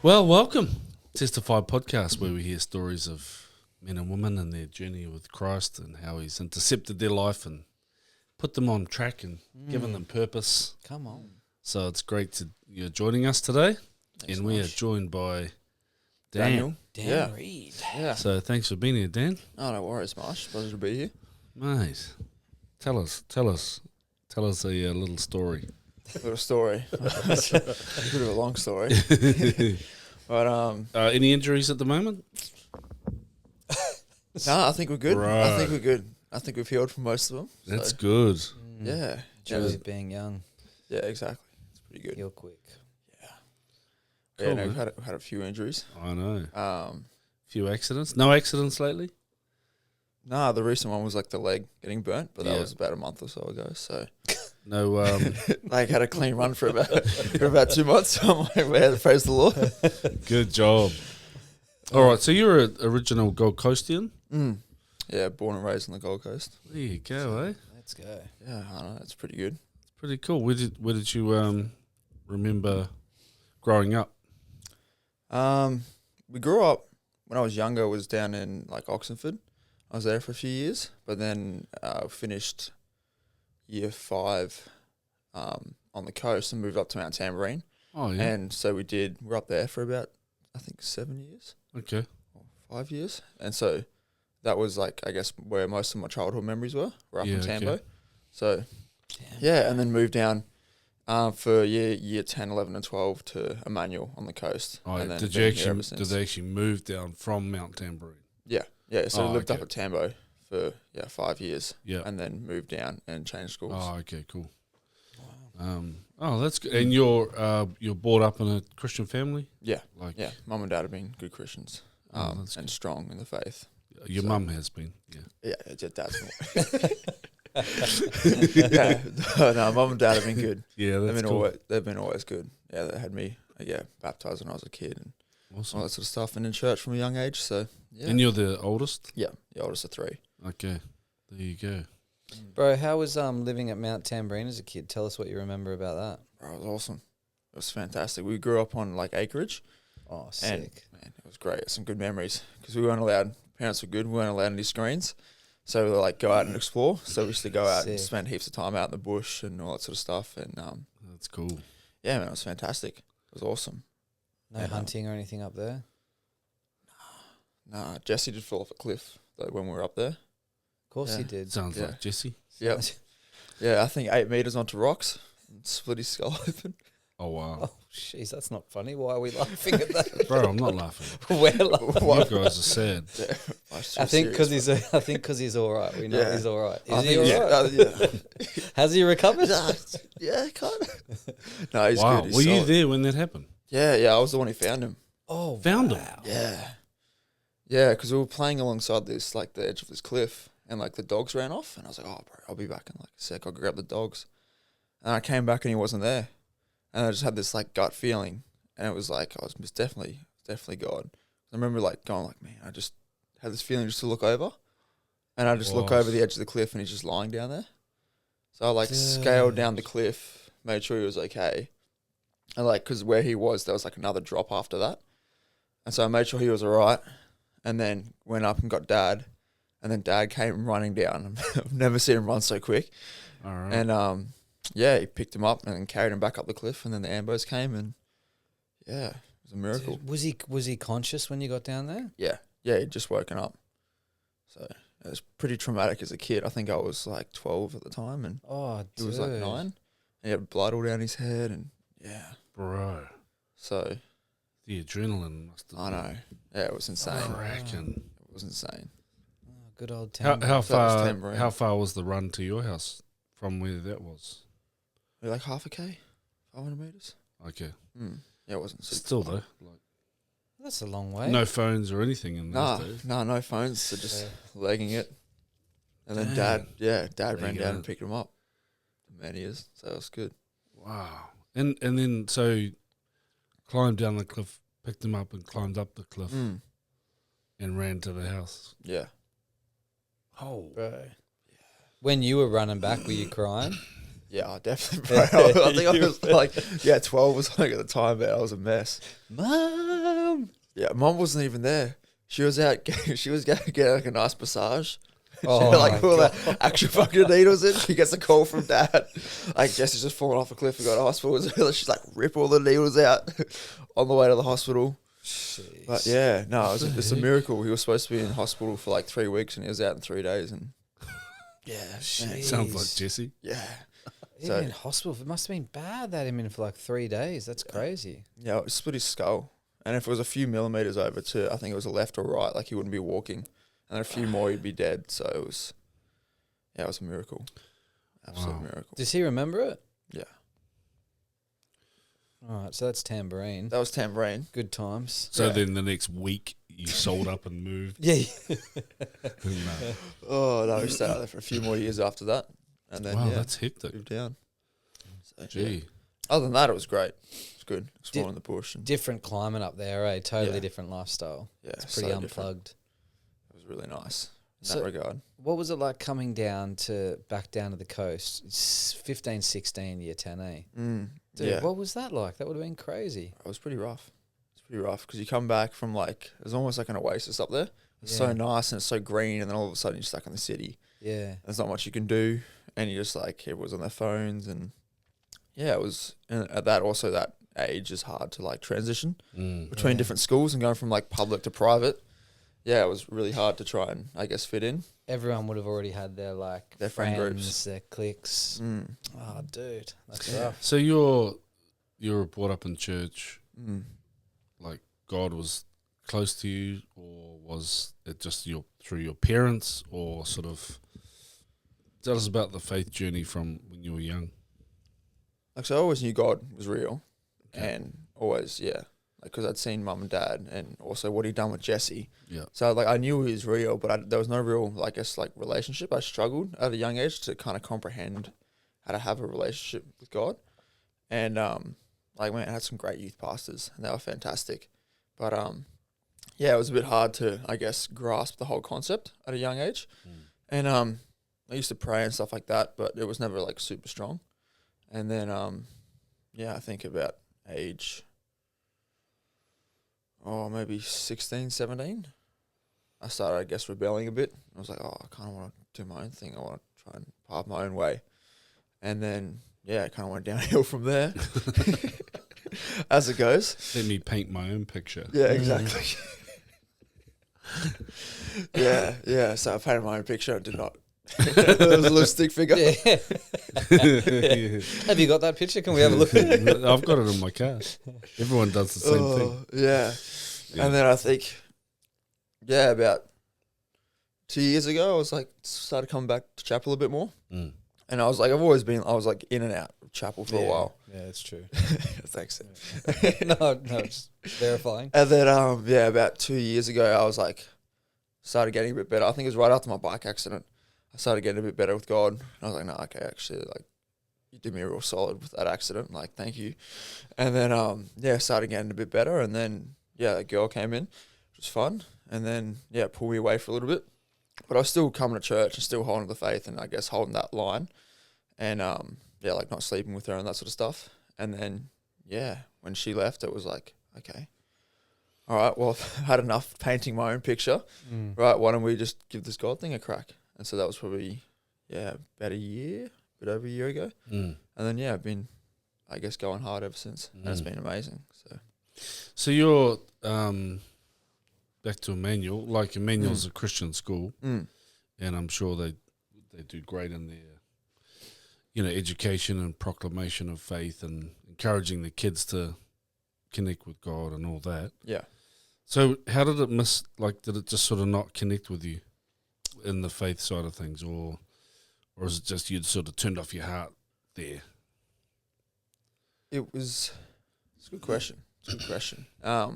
Well, welcome. Testify Podcast, where we hear stories of men and women and their journey with Christ and how he's intercepted their life and put them on track and given them purpose. Come on. So it's great to you're joining us today. Thanks and we much. are joined by Daniel. Dan Reed. Yeah. So thanks for being here, Dan. Oh, no worries, Marsh. Pleasure to be here. Mate, tell us a little story. Little story. It's a bit of a long story. But Any injuries at the moment? no, I think we're good. Right. I think we're good. I think we've healed from most of them. That's so, good. yeah. Joy of being young. Yeah, exactly. It's pretty good. Heal quick. Cool, Yeah, no, man. we've had a few injuries. I know. Um, Few accidents. No accidents lately? nah, the recent one was like the leg getting burnt, but that Yeah. was about a month or so ago. So No. like had a clean run for about 2 months. So I'm like, well, praise the Lord. Good job. All right, so you're an original Gold Coastian. Yeah, born and raised on the Gold Coast. There you go, eh? Let's go. Yeah, I know, it's pretty good. It's pretty cool. Where did you remember growing up? We grew up when I was younger. Was down in like Oxenford. I was there for a few years, but then finished year 5 on the coast and moved up to Mount Tambourine. Oh yeah. And so we're up there for about I think 7 years, Okay. or 5 years, and so that was like I guess where most of my childhood memories were up Yeah, in Tambo. okay. So yeah, and then moved down for year 10, 11 and 12 to Emmanuel on the coast. Oh, and then did been here ever did since. they actually move down from Mount Tambourine? Yeah, so Oh, I lived up okay. at Tambo for 5 years, Yeah. and then moved down and changed schools. Oh, okay, cool. That's good. And you're brought up in a Christian family? Yeah. Like Yeah, mum and dad have been good Christians, Oh, that's and good. strong in the faith. Your So- mum has been. Yeah. Yeah, dad's more. yeah, no, mum and dad have been good. Yeah, that's They've been cool. always good. Yeah, they had me baptized when I was a kid and Awesome. all that sort of stuff, and in church from a young age. So yeah, And you're the oldest? yeah, the oldest of 3. Okay. There you go. Bro, how was living at Mount Tambourine as a kid? Tell us what you remember about that. Bro, it was awesome. It was fantastic. We grew up on like acreage. Oh, And sick. man, it was great. Some good memories because we weren't allowed. Parents were good. We weren't allowed any screens, so we were like go out and explore. So we used to go out and Sick. spend heaps of time out in the bush and all that sort of stuff. And That's cool. yeah, man, it was fantastic. It was awesome. No Yeah. hunting or anything up there? Nah, Jesse did fall off a cliff though when we were up there. Of course Yeah. he did. Sounds Yeah. like Jesse. Yep. Yeah, I think 8 meters onto rocks and split his skull open. Oh wow. Oh, jeez, that's not funny. Why are we laughing at that? Bro, I'm not laughing. We're laughing. You guys are sad. Yeah, I think because he's all right. We know Yeah. he's all right. I Is he think all right? yeah, Has he recovered? yeah, kind of. No, he's Wow. good. He's Were you solid. there when that happened? Yeah, I was the one who found him. Oh, Found him? wow. Yeah, because we were playing alongside this, like the edge of this cliff, and like the dogs ran off, and I was like, "Oh, bro, I'll be back in like a sec. I'll grab the dogs." And I came back and he wasn't there, and I just had this like gut feeling, and it was like I was definitely God. I remember like going like, "Man, I just had this feeling just to look over," and I just look Wow. over the edge of the cliff, and he's just lying down there. So I like scaled down the cliff, made sure he was okay, and like because where he was, there was like another drop after that, and so I made sure he was alright. And then went up and got Dad, and then Dad came running down. I've never seen him run so quick. All right. And he picked him up and then carried him back up the cliff. And then the ambos came, and yeah, it was a miracle. Dude, was he conscious when you got down there? Yeah, he'd just woken up. So it was pretty traumatic as a kid. I think I was like 12 at the time, and Oh, he was like 9. And he had blood all down his head, and yeah. Bro. So The adrenaline must have I know, yeah, it was insane. cracking. It was insane. Oh, good old How town. how So that was far Tambourine. how far was the run to your house from where that was? Maybe like half a K, 500 meters. Okay. Yeah, it wasn't super Still far. though, like That's a long way. no phones or anything in those days. No phones. So just Yeah. legging it. And then Damn. Dad There ran you down go. and picked him up. The man he is. So it was good. Wow. And then so climbed down the cliff, picked him up and climbed up the cliff and ran to the house. Yeah. Oh. Bro. When you were running back, were you crying? Yeah, definitely, bro. I think I was like, 12 was like at the time, man. I was a mess. Mom. Yeah, Mom wasn't even there. She was out. She was going to get like a nice massage. Oh, She had, like my all God. the acupuncture needles in. She gets a call from Dad. Like Jesse's just fallen off a cliff and got to hospital. She's like, rip all the needles out on the way to the hospital. Jeez. But yeah, no, the it's a heck? miracle. He was supposed to be in hospital for like 3 weeks and he was out in 3 days. And yeah, man, Sounds like Jesse. yeah. Even So in hospital, it must have been bad that him in for like 3 days. That's crazy. yeah, it split his skull. And if it was a few millimeters over to, I think it was a left or right, like he wouldn't be walking. And a few more, he'd be dead. So it was a miracle. Absolute Wow. miracle. Does he remember it? Yeah. All right, so that's Tambourine. That was Tambourine. Good times. So Yeah. then the next week you sold up and moved. Yeah. No. Oh, no, we stayed out there for a few more years after that. And then, Wow, that's hectic. moved down. So, Gee. yeah. Other than that, it was great. It was good. Exploring the bush. And Different climate up there, eh? Totally Yeah. different lifestyle. yeah, It's pretty so different. unplugged. It was really nice in So- that regard. What was it like coming back down to the coast? It's 15, 16, year 10, eh? Dude, Yeah. what was that like? That would have been crazy. It was pretty rough. It's pretty rough because you come back from like, there's almost like an oasis up there. It's so Yeah. nice and it's so green, and then all of a sudden you're stuck in the city. Yeah. There's not much you can do, and you're just like, everyone's on their phones, and yeah, it was. And at that age is hard to like transition between Yeah. different schools and going from like public to private. Yeah, it was really hard to try and I guess fit in. Everyone would have already had their like Their friend groups. their cliques. Mm. Oh, dude, that's Yeah. rough. So you were brought up in church, Mm. like God was close to you, or was it just through your parents, or sort of tell us about the faith journey from when you were young? Like, so I always knew God was real, Okay. and always, yeah, because I'd seen Mum and Dad, and also what he'd done with Jesse. Yeah. So like I knew he was real, but there was no real, I guess, like relationship. I struggled at a young age to kind of comprehend how to have a relationship with God, and like man, I had some great youth pastors, and they were fantastic, but yeah, it was a bit hard to, I guess, grasp the whole concept at a young age, and I used to pray and stuff like that, but it was never like super strong, and then yeah, I think about age, maybe 16, 17. I started, I guess, rebelling a bit. I was like, I kind of want to do my own thing. I want to try and pave my own way. And then, yeah, it kind of went downhill from there, as it goes. Let me paint my own picture. Yeah, exactly. yeah. So I painted my own picture and did not. There was a little stick figure. Yeah. Yeah. Have you got that picture? Can we have a look? I've got it in my car. Everyone does the same thing. Yeah. Yeah. And then I think, yeah, about 2 years ago, I was like, started coming back to chapel a bit more. Mm. And I was like, I was like in and out of chapel for a while. Yeah, that's true. Thanks. no, just verifying. And then, yeah, about 2 years ago, I was like, started getting a bit better. I think it was right after my bike accident. I started getting a bit better with God. And I was like, no, okay, actually, like, you did me a real solid with that accident. Like, thank you. And then, yeah, started getting a bit better. And then, yeah, a girl came in, which was fun. And then, yeah, pulled me away for a little bit. But I was still coming to church and still holding the faith and I guess holding that line. And, yeah, like not sleeping with her and that sort of stuff. And then, yeah, when she left, it was like, okay, all right, well, I've had enough painting my own picture. Right, why don't we just give this God thing a crack? And so that was probably, yeah, about a bit over a year ago. Mm. And then, yeah, I've been, I guess, going hard ever since. And it's been amazing. So you're back to Emmanuel. Like Emmanuel's a Christian school, Mm. and I'm sure they do great in their, education and proclamation of faith and encouraging the kids to connect with God and all that. Yeah. So how did it did it just sort of not connect with you in the faith side of things, or is it just you'd sort of turned off your heart there? It's a good question. It's a good question. Or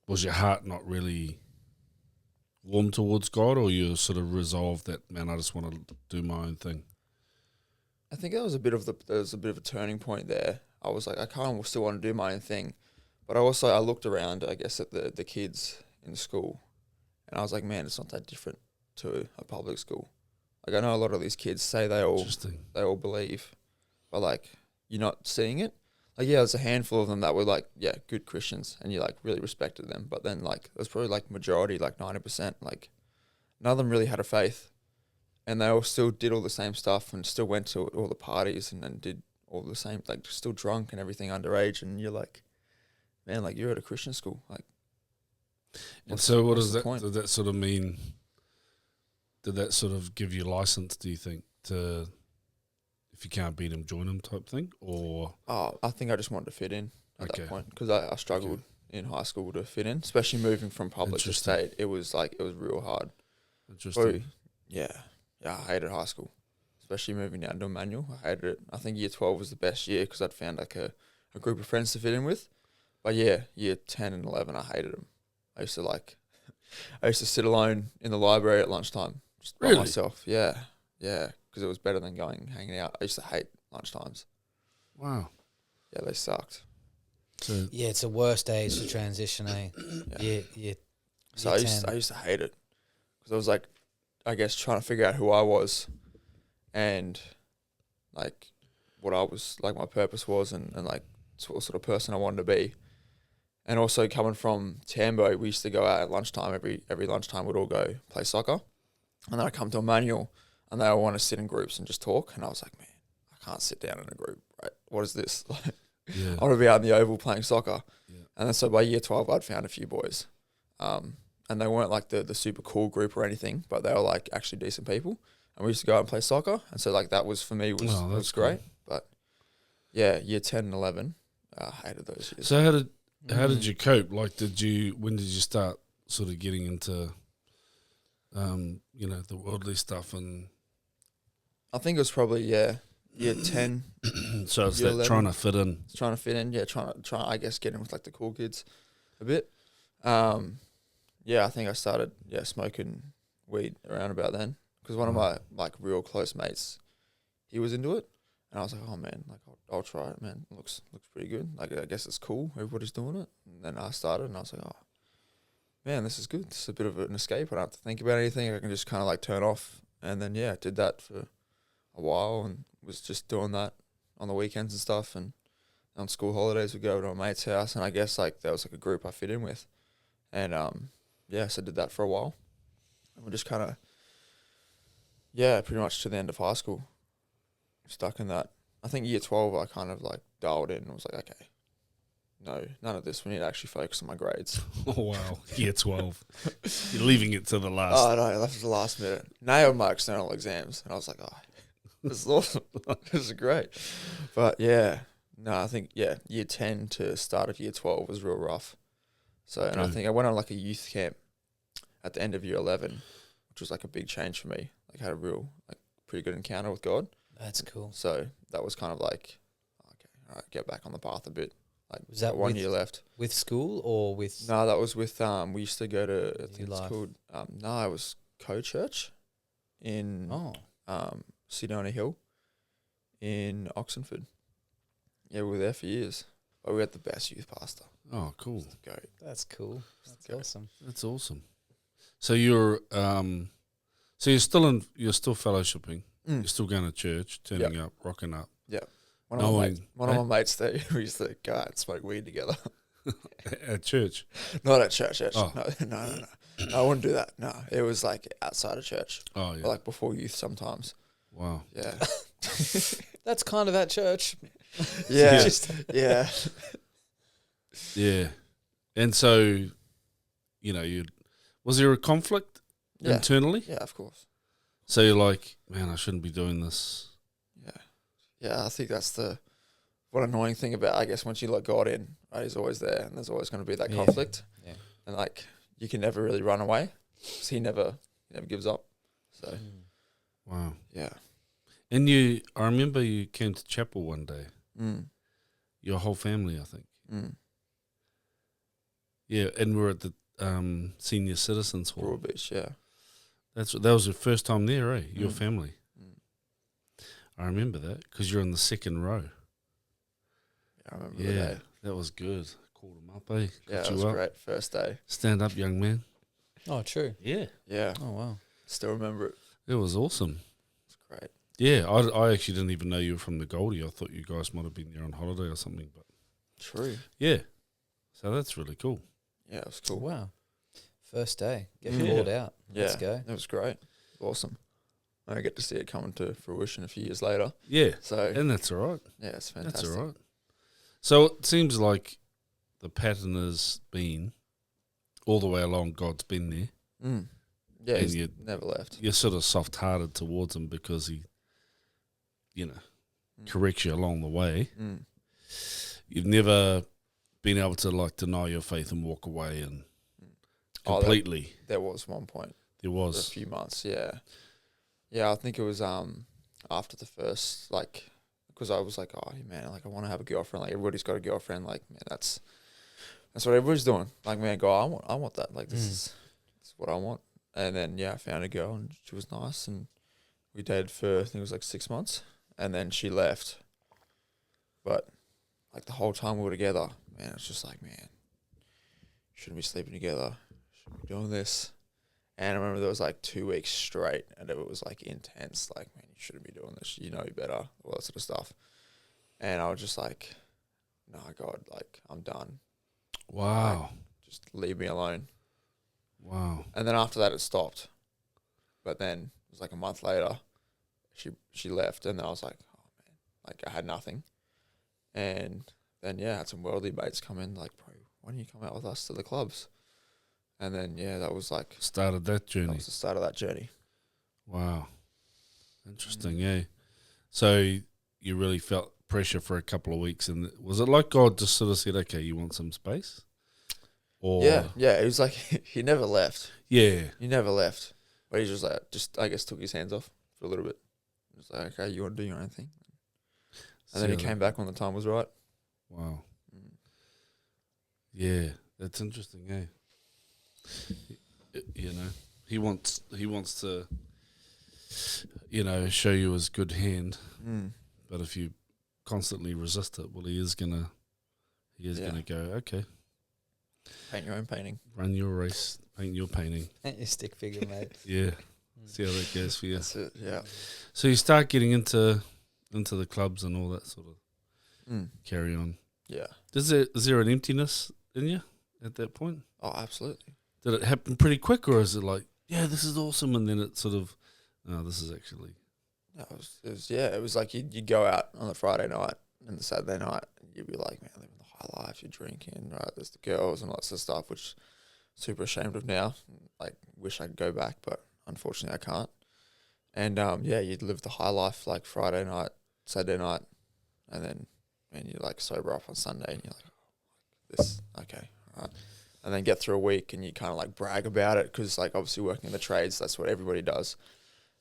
was your heart not really warm towards God, or you sort of resolved that, man, I just want to do my own thing? I think there was a bit of a turning point there. I was like, I kind of still want to do my own thing, but I looked around, I guess, at the kids in the school, and I was like, man, it's not that different to a public school. Like I know a lot of these kids say they all Interesting. believe, but like you're not seeing it. Like yeah, there's a handful of them that were like good Christians, and you like really respected them. But then like there's probably like majority, like 90%, like none of them really had a faith, and they all still did all the same stuff and still went to all the parties and did all the same, like still drunk and everything underage. And you're like, man, like you're at a Christian school, like. And so what what's does the that, point? did that sort of mean, did that sort of give you license, do you think, to, if you can't beat them, join them type thing? Or Oh, I think I just wanted to fit in at Okay. that point because I struggled in high school to fit in, especially moving from public to Interesting. state. It was real hard. interesting? Probably, yeah, I hated high school, especially moving down to a manual. I hated it. I think year 12 was the best year because I'd found like a group of friends to fit in with. But yeah, year 10 and 11, I hated them. I used to sit alone in the library at lunchtime, just by Really? myself. Yeah, because it was better than hanging out. I used to hate lunchtimes. Wow. Yeah, they sucked. So Yeah, it's the worst age to transition, eh? Yeah. Yeah. So I used to hate it because I was like, I guess trying to figure out who I was, and like what I was, like my purpose was, and like what sort of person I wanted to be. And also coming from Tambo, we used to go out at lunchtime. Every lunchtime we'd all go play soccer. And then I come to Emmanuel and they all want to sit in groups and just talk. And I was like, man, I can't sit down in a group, right? What is this? yeah. I want to be out in the oval playing soccer. Yeah. And then so by year 12, I'd found a few boys. And they weren't like the super cool group or anything, but they were like actually decent people. And we used to go out and play soccer. And so like that was for me was, Oh, that's was great. But yeah, year 10 and 11, I hated those years. So how did you cope? Like, when did you start sort of getting into, the worldly stuff? And I think it was probably, year 10. so it's Year that 11. trying to fit in. Trying to fit in, trying I guess get in with like the cool kids a bit. I think I started smoking weed around about then because one of my like real close mates, he was into it, and I was like, oh man, like I'll try it, man. It looks pretty good. Like I guess it's cool. Everybody's doing it. And then I started, and I was like, oh man, this is good. This is a bit of an escape. I don't have to think about anything. I can just kind of like turn off. And then did that for a while and was just doing that on the weekends and stuff. And on school holidays, we'd go over to my mate's house, and I guess like there was like a group I fit in with, and so I did that for a while, and we're just kind of pretty much to the end of high school, stuck in that. I think year 12 I kind of like dialed in and was like, okay, no, none of this. We need to actually focus on my grades. Oh wow, year 12. You're leaving it to the last. Oh no, that was the last minute. Nailed my external exams, and I was like, oh, this is awesome. This is great. But yeah. No, I think, year 10 to start of year 12 was real rough. So, and I think I went on like a youth camp at the end of year 11, which was like a big change for me. Like had a real, like pretty good encounter with God. That's cool. So that was kind of like, okay, all right, get back on the path a bit. Like Was that 1 with- year left. With school or with... No, that was with, we used to go to, I New think it's Life. called, it was Co-Church in Sedona Hill in Oxenford. Yeah, we were there for years. But we had the best youth pastor. Oh, cool. Go. That's cool. That's Okay. awesome. That's awesome. So you're you're still fellowshipping. You're still going to church, turning up, rocking up. Yeah. One Knowing- of my mates there, we used to go out and smoke weed together. At church. Not at church. Oh. No. I wouldn't do that. No, it was like outside of church. Oh yeah. Or like before youth sometimes. Wow. Yeah. That's kind of at church. Yeah. Just- Yeah. Yeah. And so, was there a conflict Yeah. internally? Yeah, of course. So you're like, man, I shouldn't be doing this. Yeah, I think that's one annoying thing about, I guess, once you let God in, right, he's always there and there's always going to be that Yeah. conflict. Yeah. And like, you can never really run away because he never gives up. So, Wow. yeah. And I remember you came to chapel one day. Your whole family, I think. Yeah, and we're at the senior citizens hall. Broad Beach, yeah. That was your first time there, eh? Your family. I remember that because you're in the second row. I remember the day. That was good. Called him up, eh? Yeah, Got it you was up. great. First day. Stand up, young man. Oh, true. Yeah. Yeah. Oh, wow. Still remember it. It was awesome. great. Yeah, I actually didn't even know you were from the Goldie. I thought you guys might have been there on holiday or something. But True. yeah, so that's really cool. Yeah, it was cool. Wow. First day. Get Yeah. called out. Yeah, Let's go. it was great. Awesome. I get to see it coming to fruition a few years later. Yeah, So and that's all right. yeah, it's fantastic. That's all right. So it seems like the pattern has been all the way along. God's been there. Mm. Yeah, And he's you- never left. You're sort of soft-hearted towards him because he, corrects you along the way. Mm. You've never been able to like deny your faith and walk away and Oh, completely. There was one point. There For was. a few months, yeah. Yeah, I think it was after the first, like, because I was like, oh, man, like, I want to have a girlfriend. Like, everybody's got a girlfriend. Like, man, that's what everybody's doing. Like, man, God, I want that. Like, this is what I want. And then, yeah, I found a girl, and she was nice, and we dated for, I think it was like 6 months, and then she left. But, like, the whole time we were together, man, it's just like, man, shouldn't be sleeping together. Shouldn't be doing this. And I remember there was like 2 weeks straight, and it was like intense. Like, man, you shouldn't be doing this. You know better, all that sort of stuff. And I was just like, no, God, like, I'm done. Wow. Like, just leave me alone. Wow. And then after that, it stopped. But then it was like a month later, she left, and then I was like, oh man, like I had nothing. And then I had some worldly mates come in, like, bro, why don't you come out with us to the clubs? And then that was like Started that journey. that was the start of that journey. Wow. Interesting, yeah. So you really felt pressure for a couple of weeks, and was it like God just sort of said, okay, you want some space? Or Yeah, it was like he never left. Yeah. He never left. But he just like I guess took his hands off for a little bit. He was like, okay, you want to do your own thing. And then he came back when the time was right. Wow. Yeah, that's interesting, eh? He wants to, show you his good hand, but if you constantly resist it, well, he is gonna go, okay, Paint your own painting. run your race, paint your painting. Your stick figure, mate. Yeah, see how that goes for you. That's it, yeah. So you start getting into the clubs and all that sort of carry on. Yeah. Is there an emptiness in you at that point? Oh, absolutely. Did it happen pretty quick, or is it like, yeah, this is awesome, and then it sort of, no, this is actually... No, it was like you'd go out on the Friday night and the Saturday night, and you'd be like, man, living the high life, you're drinking, right? There's the girls and all that sort of stuff, which super ashamed of now. Like, wish I could go back, but unfortunately I can't. And you'd live the high life like Friday night, Saturday night, and then you like sober up on Sunday, and you're like, oh, this, okay, all right. And then get through a week, and you kind of like brag about it, because like obviously working in the trades, that's what everybody does.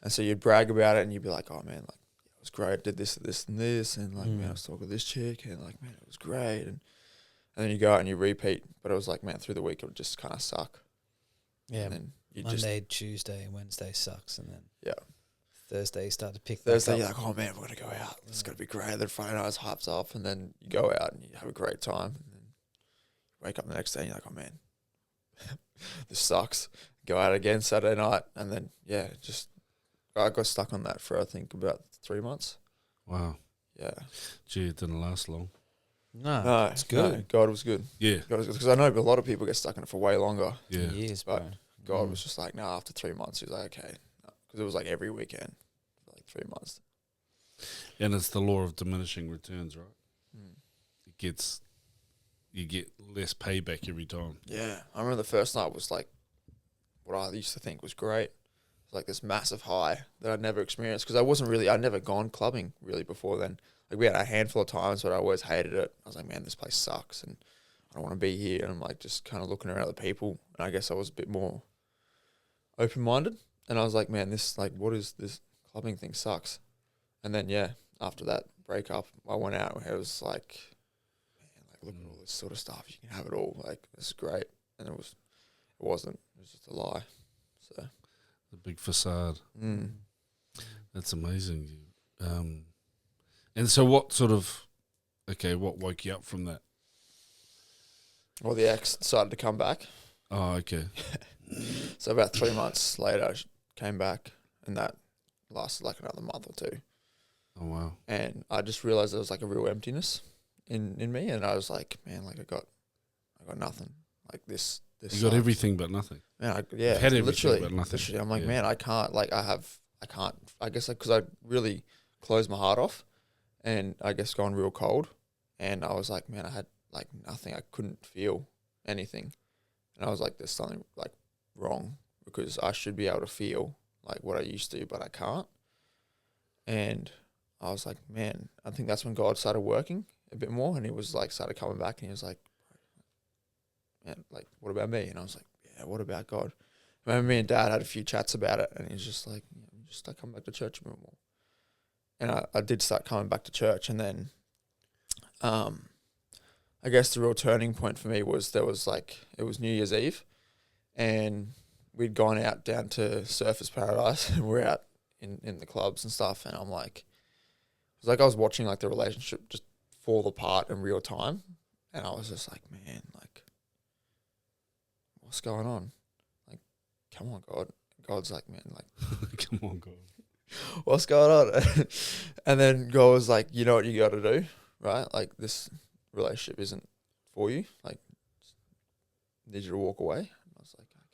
And so you'd brag about it, and you'd be like, oh man, like it was great, did this, and this, and like man, I was talking to this chick, and like man, it was great, and then you go out and you repeat, but it was like, man, through the week it would just kind of suck. Yeah. And then you Monday, Tuesday, and Wednesday sucks, and then Thursday you start to pick Thursday back you're up. like, oh man, we're gonna go out. It's gonna be great. Then Friday night is hyped up, and then you go out and you have a great time. And then you wake up the next day and you're like, oh man, this sucks. Go out again Saturday night, and then I got stuck on that for I think about 3 months. Wow. Yeah. Gee, it didn't last long. No, it's good. No, God was good. Yeah. God was good, because I know a lot of people get stuck in it for way longer. Yeah. Years, But bro. God was just like, no. After 3 months, he was like, okay, because it was like every weekend for like 3 months. And it's the law of diminishing returns, right? Mm. You get less payback every time. Yeah, I remember the first night was like what I used to think was great. It was like this massive high that I'd never experienced, because I'd never gone clubbing really before then. Like we had a handful of times, but I always hated it. I was like, man, this place sucks, and I don't want to be here. And I'm like just kind of looking around at the people, and I guess I was a bit more open-minded. And I was like, man, this like what is this clubbing thing sucks. And then after that breakup, I went out and it was like, man, like look at all this sort of stuff. You can have it all. Like this is great. And it wasn't. It was just a lie. So The big facade. That's amazing. And so what what woke you up from that? well, the ex decided to come back. Oh, okay. So about 3 months later, she came back, and that lasted like another month or two. Oh wow. And I just realized there was like a real emptiness in me, and I was like, man, like I got nothing. Like this. You sucks. got everything but nothing. Man, You've had everything literally, but nothing. literally. I'm like, Yeah. man, I can't. Like I can't. I guess because I really closed my heart off, and I guess gone real cold, and I was like, man, I had like nothing. I couldn't feel anything, and I was like, there's something like wrong, because I should be able to feel like what I used to, but I can't. And I was like, man, I think that's when God started working a bit more, and he was like, started coming back, and he was like, man, like, what about me? And I was like, yeah, what about God? I remember me and Dad had a few chats about it, and he's just like, yeah, just start coming back to church a bit more. And I did start coming back to church, and then I guess the real turning point for me was it was New Year's Eve, and we'd gone out down to Surfers Paradise, and we're out in the clubs and stuff, and I'm like, it was like I was watching like the relationship just fall apart in real time, and I was just like, man, like, what's going on? Like, come on, God. God's like, man, like, Come on, God. what's going on? And then God was like, you know what you got to do, right? Like, this relationship isn't for you. Like, need you to walk away. And I was like, okay.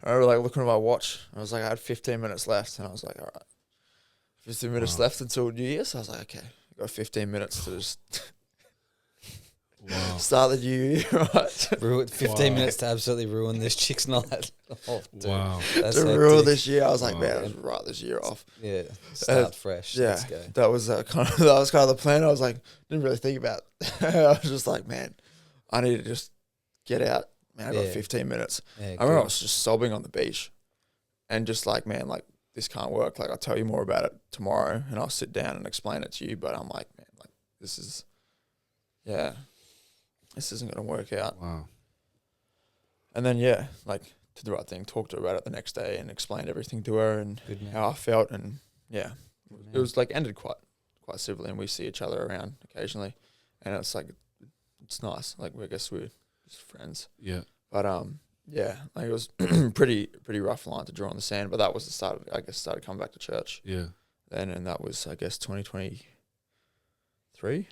I remember like looking at my watch. I was like, I had 15 minutes left, and I was like, all right, 15 minutes left until New Year. So I was like, okay, I got 15 minutes to just start the new year, right? 15 minutes to absolutely ruin this chick's night. Oh, dude. Wow. That's to hectic. ruin this year. I was like, man, I was write this year off. Yeah, start fresh. Yeah, Let's go. that was kind of the plan. I was like, didn't really think about it. I was just like, man, I need to just get out. Man, I got 15 minutes. Yeah, I remember I was just sobbing on the beach, and just like, man, like, this can't work. Like, I'll tell you more about it tomorrow, and I'll sit down and explain it to you. But I'm like, man, like, this isn't going to work out. Wow. And then, yeah, like, did the right thing, talked to her about it the next day and explained everything to her and how I felt. And, yeah, it was, like, ended quite civilly, and we see each other around occasionally. And it's, like, it's nice. Like, I guess we're just friends. Yeah. But, yeah, like, it was pretty rough line to draw in the sand. But that was the start of, I guess, started coming back to church. Yeah. Then, and that was, I guess, 2023, I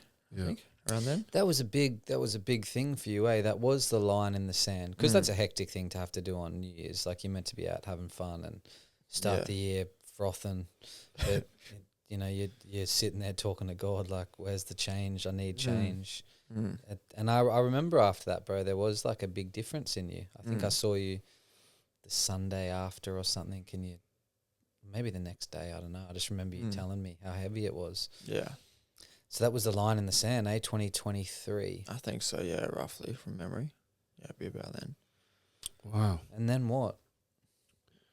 think, around then. That was a big thing for you, eh? That was the line in the sand, because that's a hectic thing to have to do on New Year's. Like, you're meant to be out having fun and start the year frothing, but you know, you're sitting there talking to God like, where's the change? I need change. And I remember after that, bro, there was like a big difference in you. I think I saw you the Sunday after or something. Maybe the next day, I don't know. I just remember you telling me how heavy it was. Yeah. So that was the line in the sand, eh? 2023. I think so, yeah, roughly from memory. Yeah, it'd be about then. Wow. And then what?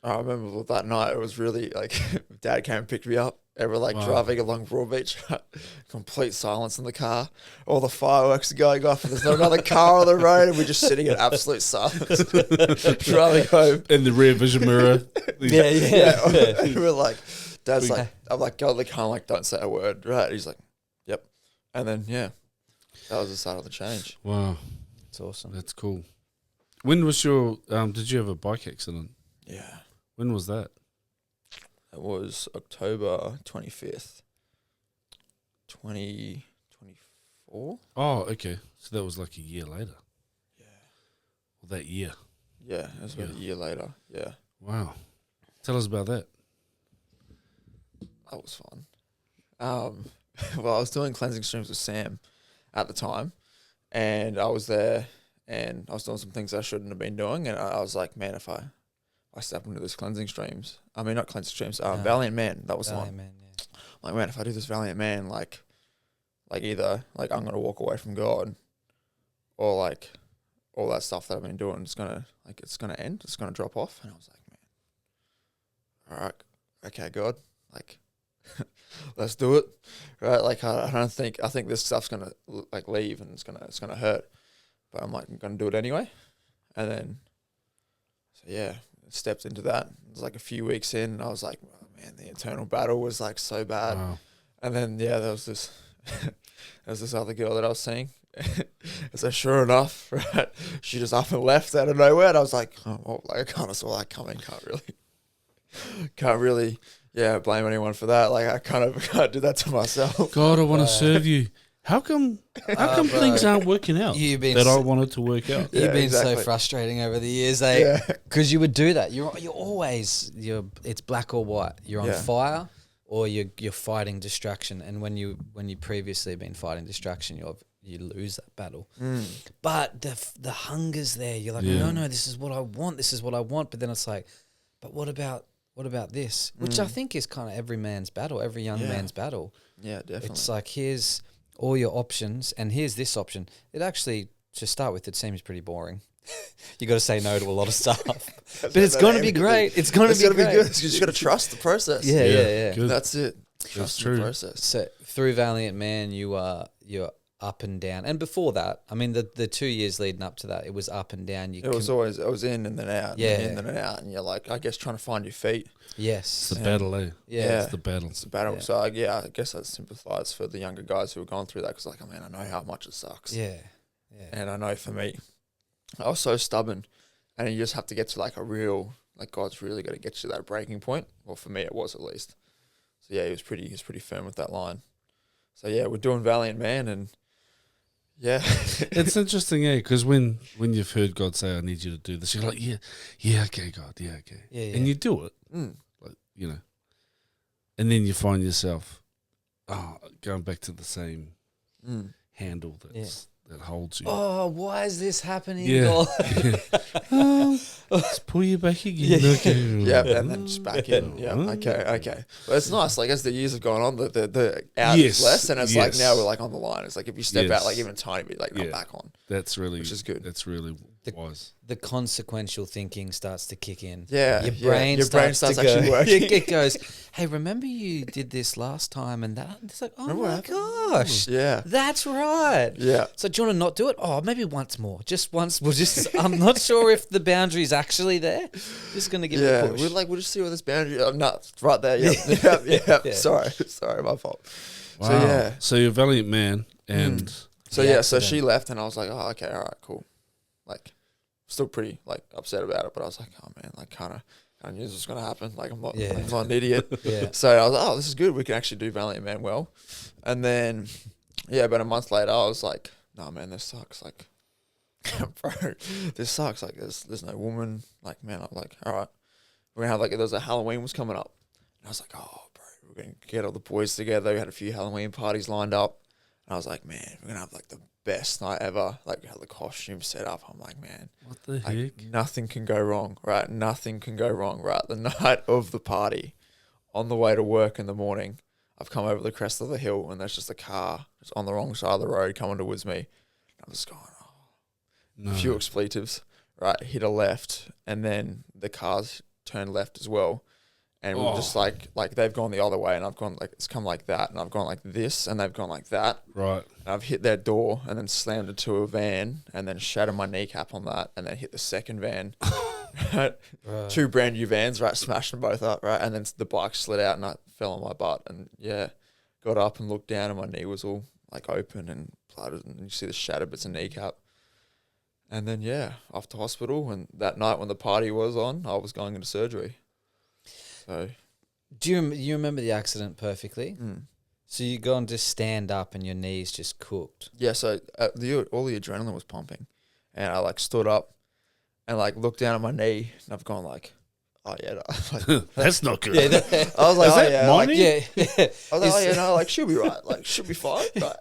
I remember that night, it was really like, Dad came and picked me up. And we're like driving along Broadbeach, complete silence in the car. All the fireworks are going off, and there's not another car on the road, and we're just sitting in absolute silence, driving home. In the rear vision mirror. Yeah. And we're like, Dad's like, I'm like, God, they can't like, don't say a word, right? He's like, yep. And then, yeah, that was the start of the change. Wow. It's awesome. That's cool. When was your, did you have a bike accident? Yeah. When was that? It was October 25th, 2024. Oh, okay. So that was like a year later. Yeah. Well, that year. Yeah, it was about a year later. Yeah. Wow. Tell us about that. That was fun. Well, I was doing cleansing streams with Sam at the time, and I was there, and I was doing some things I shouldn't have been doing, and I was like, man, if I step into this cleansing streams, I mean, not cleansing streams, Valiant Man, that was Valiant the one. Man, yeah. Like, man, if I do this Valiant Man, like either, like, I'm going to walk away from God, or, like, all that stuff that I've been doing is going to, like, it's going to end, it's going to drop off, and I was like, man, all right, okay, God, like, let's do it, right? Like, I think this stuff's gonna like leave, and it's gonna hurt, but I'm like, I'm gonna do it anyway. And then, so yeah, stepped into that. It was like a few weeks in, and I was like, oh man, the internal battle was like so bad. Wow. And then there was this other girl that I was seeing. So sure enough, right, she just up and left out of nowhere, and I was like, oh, well, like, I kind of saw that coming. Can't really yeah, blame anyone for that. Like I can't do that to myself. God, I want to serve you. How come things aren't working out You've been that I wanted to work out? You've been so exactly. frustrating over the years, eh? Because you would do that. You're always it's black or white. You're on fire, or you're fighting distraction. And when you previously been fighting distraction, you lose that battle. But the hunger's there. You're like, no, this is what I want. This is what I want. But then it's like, but what about this? Which I think is kind of every man's battle, every young man's battle. Yeah, definitely. It's like, here's all your options, and here's this option. It actually, to start with, it seems pretty boring. You got to say no to a lot of stuff, but it's going to be great. It's going to be good. You just got to trust the process. Yeah. Good. That's it. Trust the process. So through Valiant Man, you're up and down, and before that, I mean, the 2 years leading up to that, it was up and down. It was in and then out, in and then out, and you're like, I guess trying to find your feet. Yes, It's the battle, eh? Yeah, It's the battle. It's the battle. Yeah. So I guess I sympathise for the younger guys who have gone through that, because like, I know how much it sucks. Yeah. And I know for me, I was so stubborn, and you just have to get to like a real, like God's really got to get you to that breaking point. Well, for me, it was at least. So yeah, he was pretty firm with that line. So yeah, we're doing Valiant Man, and yeah, It's interesting, eh? Because when you've heard God say, "I need you to do this," you're like, "Yeah, okay, God, yeah, okay," and you do it, like, you know, and then you find yourself, going back to the same handle that holds you. Oh, why is this happening? Yeah. Let's pull you back again. Okay. yeah, and then just back in. Yeah, okay. But it's nice. Like as the years have gone on, the out is less, and it's like now we're like on the line. It's like if you step out, like even a tiny bit, like not back on. That's really, which is good. That's really wise. The consequential thinking starts to kick in. Yeah, your brain starts actually working. It goes, hey, remember you did this last time, and that. It's like, oh my gosh, yeah, that's right. Yeah. So do you want to not do it? Oh, maybe once more, just once. We'll just. I'm not sure if the boundary is actually there. Just gonna give it a push. We'll just see where this boundary. Oh, no, it's right there. Yeah. Sorry, my fault. Wow. So you're a valiant man, and so she left, and I was like, oh, okay, all right, cool. Like, still pretty like upset about it, but I was like, oh man, like kind of knew this was gonna happen. Like I'm not an idiot. So I was like, oh, this is good. We can actually do Valiant Man well. And then about a month later, I was like, no man, this sucks. Like, bro, this sucks. Like there's no woman. Like man, I'm like, all right, we're gonna have like there's a Halloween was coming up, and I was like, oh bro, we're gonna get all the boys together. We had a few Halloween parties lined up, and I was like, man, we're gonna have like the best night ever. Like had the costume set up. I'm like, man, what the like, heck? nothing can go wrong, right? Nothing can go wrong, right? The night of the party, on the way to work in the morning, I've come over the crest of the hill, and there's just a car just on the wrong side of the road coming towards me. I'm just going, a few expletives, right? Hit a left, and then the cars turned left as well. And we're just like they've gone the other way, and I've gone like it's come like that, and I've gone like this, and they've gone like that. Right. And I've hit their door, and then slammed into a van, and then shattered my kneecap on that, and then hit the second van. Right? Two brand new vans, right? Smashed them both up, right? And then the bike slid out, and I fell on my butt, and got up and looked down, and my knee was all like open and blooded, and you see the shattered bits of kneecap. And then off to hospital, and that night when the party was on, I was going into surgery. So, do you remember the accident perfectly? So you go and just stand up, and your knees just cooked. Yeah. So all the adrenaline was pumping, and I like stood up, and like looked down at my knee, and I've gone like, oh yeah, like, that's not good. I was like, oh yeah, like, yeah. I was like, oh yeah, no, like she'll be right, like she'll be fine. Right?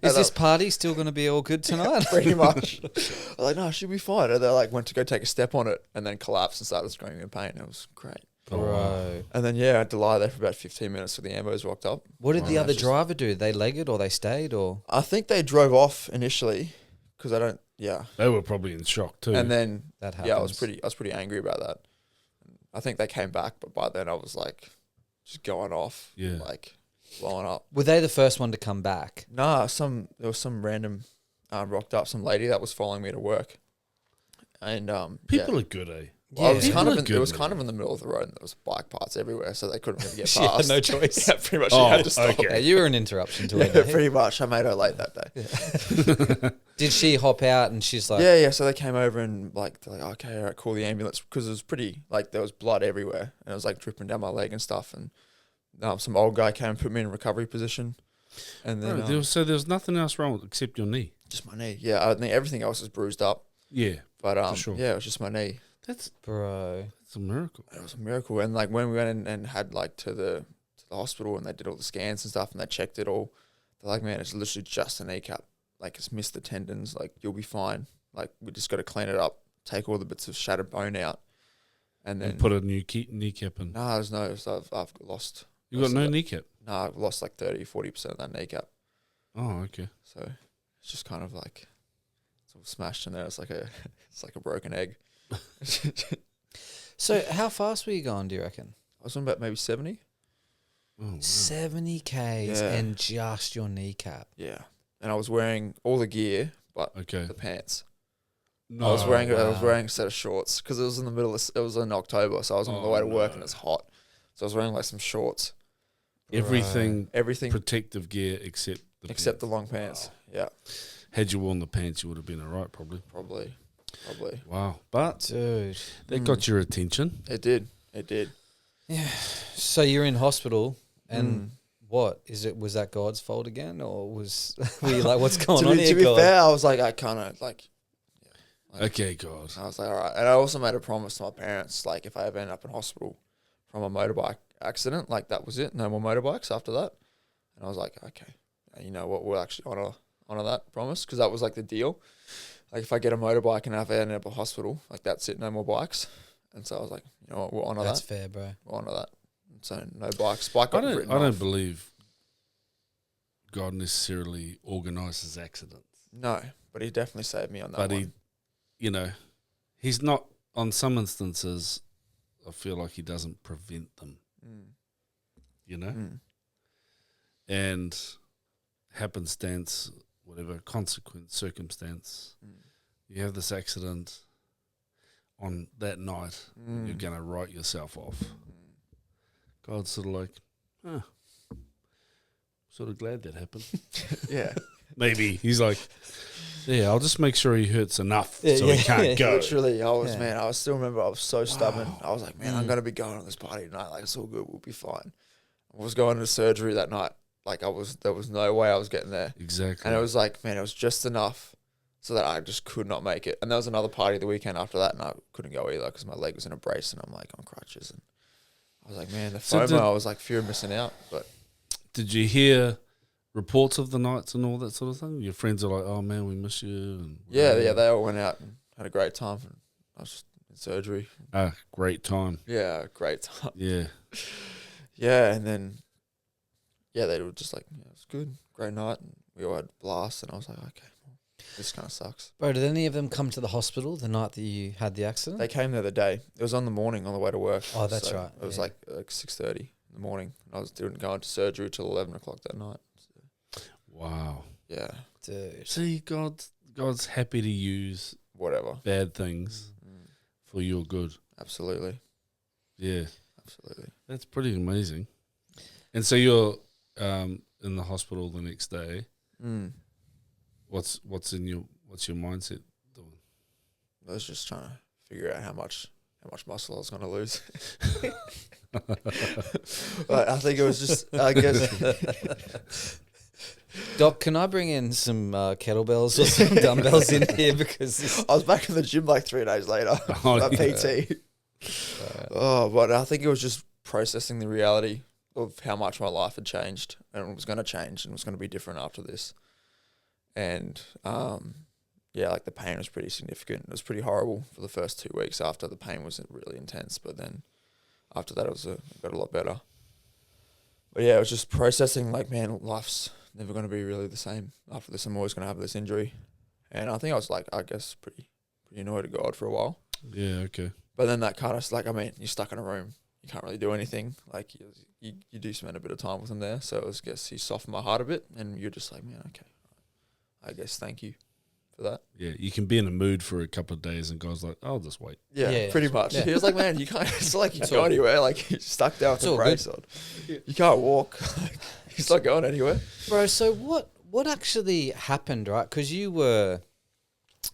Is this party still going to be all good tonight? Pretty much. I was like, no, she'll be fine. And they like went to go take a step on it, and then collapsed and started screaming in pain. It was great. Bro. And then I had to lie there for about 15 minutes till the ambos rocked up. What did the other driver do? They legged or they stayed or? I think they drove off initially because I don't. Yeah. They were probably in shock too. And then that happened. I was pretty angry about that. I think they came back, but by then I was like, just going off. Yeah. Like blowing up. Were they the first one to come back? Nah, there was some random rocked up, some lady that was following me to work. And people are good, eh? Well, it was kind of in the middle of the road, and there was bike parts everywhere, so they couldn't really get She past. had no choice. Yeah, pretty much. She had to stop. Okay. Yeah, you were an interruption to her. Yeah, pretty much. I made her late that day. Yeah. Did she hop out and she's like... Yeah. So they came over and like, they're like, okay, all right, call the ambulance, because it was pretty, like there was blood everywhere, and it was like dripping down my leg and stuff, and some old guy came and put me in a recovery position. And then there was nothing else wrong except your knee. just my knee. Yeah, I think everything else is bruised up. Yeah, But for sure. yeah, it was just my knee. That's Bro. a miracle. It was a miracle. And like when we went in and had like to the hospital and they did all the scans and stuff and they checked it all, they're like, man, it's literally just a kneecap. Like it's missed the tendons. Like you'll be fine. Like we just got to clean it up, take all the bits of shattered bone out, and then put a new kneecap in. No, there's no. So I've lost. You got no kneecap? No, I've lost like 30-40% of that kneecap. Oh, okay. So it's just kind of like it's all smashed in there. It's like a broken egg. So how fast were you going, do you reckon? I was on about maybe 70. Oh, wow. 70 Ks Yeah. and just your kneecap. Yeah, and I was wearing all the gear, but Okay. the pants. No, I was wearing wow. a set of shorts because it was in the middle of it was in October, so I was on the way to work and it's hot, so I was wearing like some shorts. everything Protective gear except the except the pants. long pants. Wow. Yeah, Had you worn the pants, you would have been all right, probably. probably. Wow. But Dude. that got your attention. It did. Yeah. So you're in hospital and Mm. what? Was that God's fault again? Or were you like, what's going on here, To be God? fair, I was like, I kind of like. Okay, God. I was like, all right. And I also made a promise to my parents, like, if I ever end up in hospital from a motorbike accident, like, that was it. No more motorbikes after that. And I was like, okay, you know what? We'll actually honor that promise because that was, like, the deal. Like, if I get a motorbike and I end up in hospital, like, that's it. No more bikes. And so I was like, you know what? We'll honor That's that. fair, bro. We'll honor that. So no bikes. Bike I got written don't off. believe God necessarily organises accidents. No, but he definitely saved me on that But one. he's not, on some instances, I feel like he doesn't prevent them, you know? Mm. And happenstance, whatever, consequence, circumstance, you have this accident on that night, you're going to write yourself off. God's sort of like, sort of glad that happened. Yeah. Maybe. He's like, yeah, I'll just make sure he hurts enough so he can't go. Literally, I still remember I was so stubborn. I was like, man, I'm going to be going on this party tonight. Like, it's all good. We'll be fine. I was going to surgery that night. Like, there was no way I was getting there. Exactly. And it was like, man, it was just enough so that I just could not make it. And there was another party the weekend after that, and I couldn't go either because my leg was in a brace and I'm like on crutches. And I was like, man, the FOMO, I was like, fear of missing out. But did you hear reports of the nights and all that sort of thing? Your friends are like, oh man, we miss you. And yeah, they all went out and had a great time. And I was just in surgery. Great time. Yeah, great time. Yeah. Yeah, and then, yeah, they were just like, yeah, it was good, great night. And we all had blasts, and I was like, okay, well, this kind of sucks. Bro, did any of them come to the hospital the night that you had the accident? They came the other day. It was on the morning on the way to work. Oh, that's right. It was like 6:30 in the morning. I didn't go into surgery till 11 o'clock that night. So, Wow. yeah. Dude. See, God's happy to use Whatever. bad things for your good. Absolutely. Yeah. Absolutely. That's pretty amazing. And so you're in the hospital the next day. What's your mindset doing? I was just trying to figure out how much muscle I was going to lose. I think it was just, I guess. Doc, can I bring in some kettlebells or some dumbbells in here because I was back in the gym like 3 days later. PT. But I think it was just processing the reality of how much my life had changed and it was going to change and it was going to be different after this. And like the pain was pretty significant. It was pretty horrible for the first 2 weeks after. The pain was really intense, but then after that it got a lot better. But yeah, it was just processing like, man, life's never going to be really the same after this. I'm always going to have this injury. And I think I was like, I guess pretty annoyed at God for a while. Yeah, okay. But then that kind of like, I mean, you're stuck in a room. You can't really do anything. Like you do spend a bit of time with him there. So I guess he softened my heart a bit and you're just like, man, okay, I guess thank you for that. Yeah, you can be in a mood for a couple of days and God's like, I'll just wait. Yeah, pretty much. Yeah. He was like, man, you can't, it's like you can't go anywhere. Like you're stuck down with a brace on. You can't walk. He's not going anywhere. Bro, so what actually happened, right? Because you were,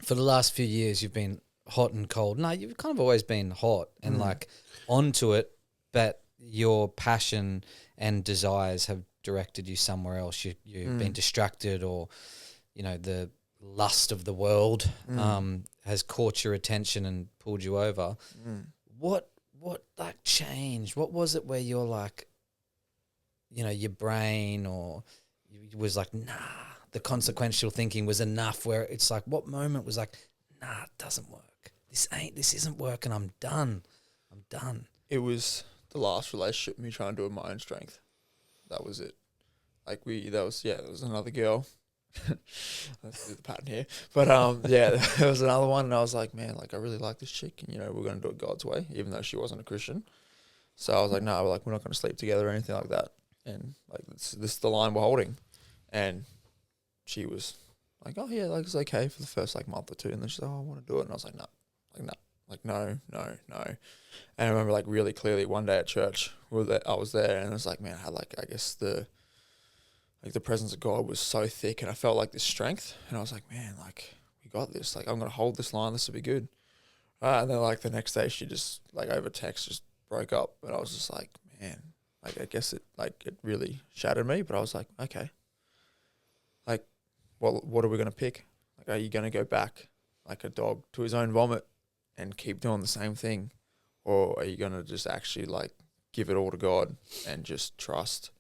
for the last few years, you've been hot and cold. No, you've kind of always been hot and like onto it, but your passion and desires have directed you somewhere else. You've been distracted, or the lust of the world has caught your attention and pulled you over. What like changed? What was it where you're like, your brain or was like, nah, the consequential thinking was enough, where it's like, what moment was like, nah, it doesn't work. This isn't working. I'm done. It was the last relationship, me trying to do it my own strength. That was it. Like there was another girl. Let's do the pattern here. But there was another one, and I was like, man, like I really like this chick, and we're gonna do it God's way, even though she wasn't a Christian. So I was like, no, like we're not gonna sleep together or anything like that. And like this is the line we're holding. And she was like, oh yeah, like it's okay for the first like month or two, and then she's like, oh, I want to do it, and I was like, no, no. And I remember like really clearly one day at church, I was there, and it was like, man, I had like, I guess the presence of God was so thick, and I felt like this strength, and I was like, man, like we got this, like I'm gonna hold this line, this will be good. And then like the next day, she just like over text just broke up, and I was just like, man, like I guess it really shattered me, but I was like, okay, like what are we gonna pick? Like, are you gonna go back like a dog to his own vomit and keep doing the same thing, or are you gonna just actually like give it all to God and just trust?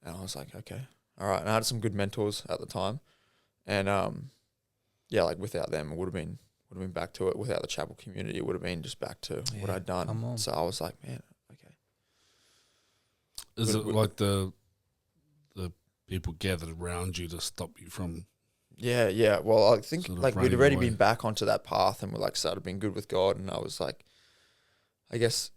And I was like, okay, all right. And I had some good mentors at the time, and like without them, it would have been back to it. Without the chapel community, it would have been just back to what I'd done. So I was like, man, okay. Is it like the people gathered around you to stop you from? Yeah. Well, I think sort of like we'd already away. been back onto that path, and we like started being good with God, and I was like, I guess,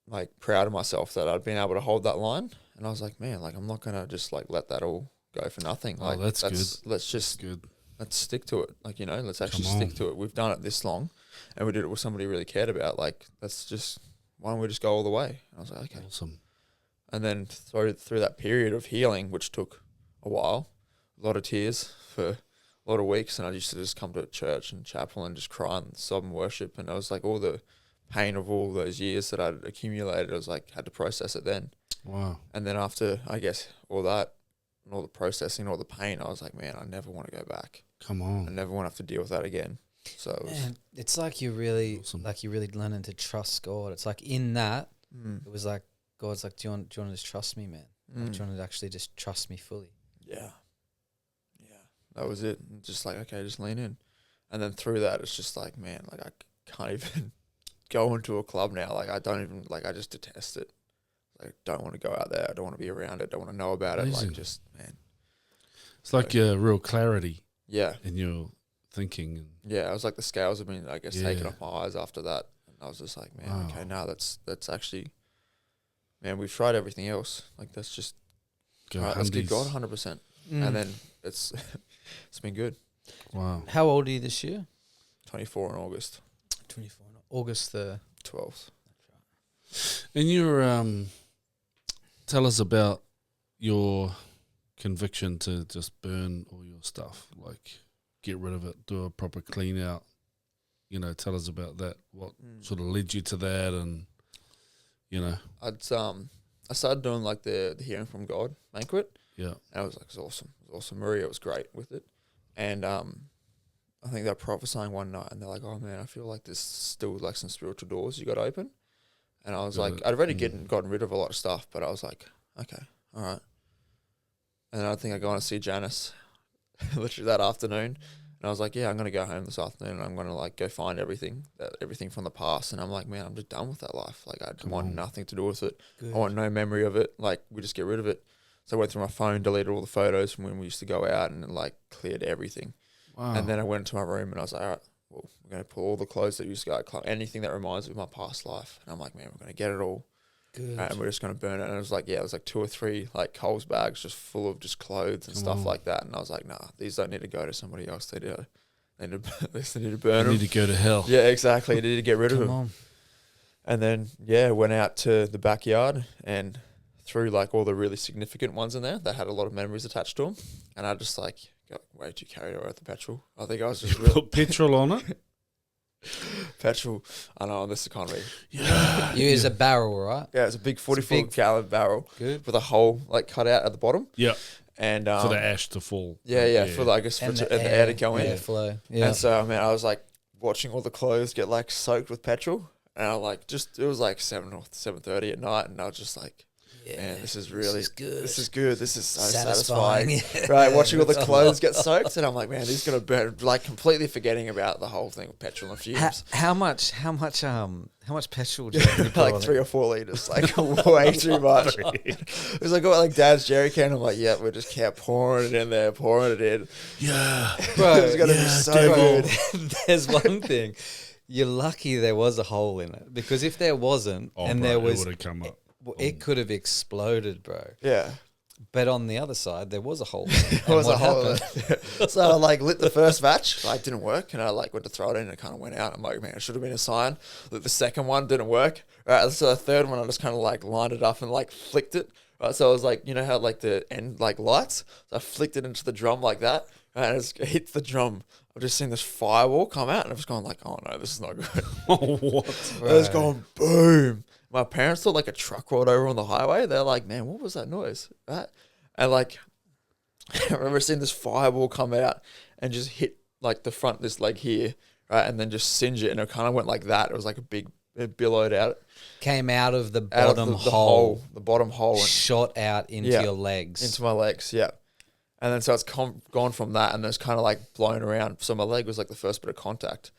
like proud of myself that I'd been able to hold that line. And I was like, man, like I'm not gonna just like let that all go for nothing. Like that's good. Let's stick to it. Like let's actually stick to it. We've done it this long, and we did it with somebody who really cared about. Like why don't we just go all the way? And I was like, okay, awesome. And then through that period of healing, which took a while, a lot of tears for a lot of weeks, and I used to just come to church and chapel and just cry and sob and worship, and I was like, all the pain of all those years that I'd accumulated, I was like, had to process it then. Wow. And then after, I guess, all that, and all the processing, all the pain, I was like, man, I never want to go back. Come on. I never want to have to deal with that again. So it's like you're really awesome. like you're really learning to trust God. It's like in that, it was like God's like, do you want to just trust me, man? Like, do you want to actually just trust me fully? Yeah. That was it. Just like, okay, just lean in. And then through that, it's just like, man, like I can't even go into a club now. Like I don't even, like I just detest it. Like don't want to go out there. I don't want to be around it. Don't want to know about it. Like just, man. It's like a real clarity. Yeah. In your thinking. Yeah, I was like the scales have been, I guess, taken off my eyes after that. And I was just like, man, okay, now that's actually, man, we've tried everything else. Like that's just, go right, let's give God 100%. And then it's been good. Wow. How old are you this year? 24 in August. 24 in August the 12th. And you're tell us about your conviction to just burn all your stuff, like get rid of it, do a proper clean out. Tell us about that. What sort of led you to that, and I started doing like the Hearing from God banquet. Yeah, and I was like, it's awesome. It was awesome. Maria was great with it, and I think they're prophesying one night, and they're like, oh man, I feel like there's still like some spiritual doors you got to open. And I was like, I'd already gotten rid of a lot of stuff, but I was like, okay, all right. And I think I go on to see Janice literally that afternoon. And I was like, yeah, I'm going to go home this afternoon and I'm going to like go find everything from the past. And I'm like, man, I'm just done with that life. Like I want nothing to do with it. Good. I want no memory of it. Like we just get rid of it. So I went through my phone, deleted all the photos from when we used to go out and like cleared everything. Wow. And then I went into my room and I was like, all right, well, we're going to pull all the clothes that used to go out, anything that reminds me of my past life. And I'm like, man, we're going to get it all. Good. And we're just going to burn it. And it was like, yeah, it was like 2 or 3 like Coles bags just full of just clothes and stuff like that. And I was like, nah, these don't need to go to somebody else. They need to burn them. They need to go to hell. Yeah, exactly. They need to get rid of them. And then, went out to the backyard and threw like all the really significant ones in there that had a lot of memories attached to them. And I just like got way too carried away with the petrol. I think I was just put petrol on it? Petrol. I know, in this economy. Yeah. You use a barrel, right? Yeah, it's a big 44-gallon barrel. Good. With a hole like cut out at the bottom. Yeah. And For the ash to fall. Yeah. For the, I guess for the air to go in. Airflow. Yeah. And so, man, I was like watching all the clothes get like soaked with petrol. And I like it was like 7 or 7:30 at night. And I was just like, man, this is really good. This is good. This is so satisfying. Right, watching all the clothes get soaked, and I'm like, man, this is gonna burn. Like completely forgetting about the whole thing with petrol and fumes. How much petrol do you put like on 3 or 4 liters, like way too much. It was like like Dad's jerry can. I'm like, yeah, we just kept pouring it in there, pouring it in. Yeah, bro, it's gonna be so good. There's one thing. You're lucky there was a hole in it, because if there wasn't, there was, it would have come up. It could have exploded, bro. Yeah. But on the other side, there was a hole. There was a hole. So I like lit the first batch, like didn't work, and I like went to throw it in, and it kind of went out. I'm like, man, it should have been a sign. Lit the second one, didn't work. Right, so the third one, I just kind of like lined it up and like flicked it. Right, so I was like, you know how like the end like lights. So I flicked it into the drum like that, right, and it hit the drum. I've just seen this fireball come out, and I've just gone like, oh no, this is not good. What? It was going boom. My parents thought like a truck rolled over on the highway. They're like, man, what was that noise? Right? And like, I remember seeing this fireball come out and just hit like the front, this leg here, right? And then just singe it. And it kind of went like that. It was like it billowed out. Came out of the bottom the hole. The bottom hole. And shot out into your legs. Into my legs, yeah. And then so it's gone from that, and then it's kind of like blown around. So my leg was like the first bit of contact.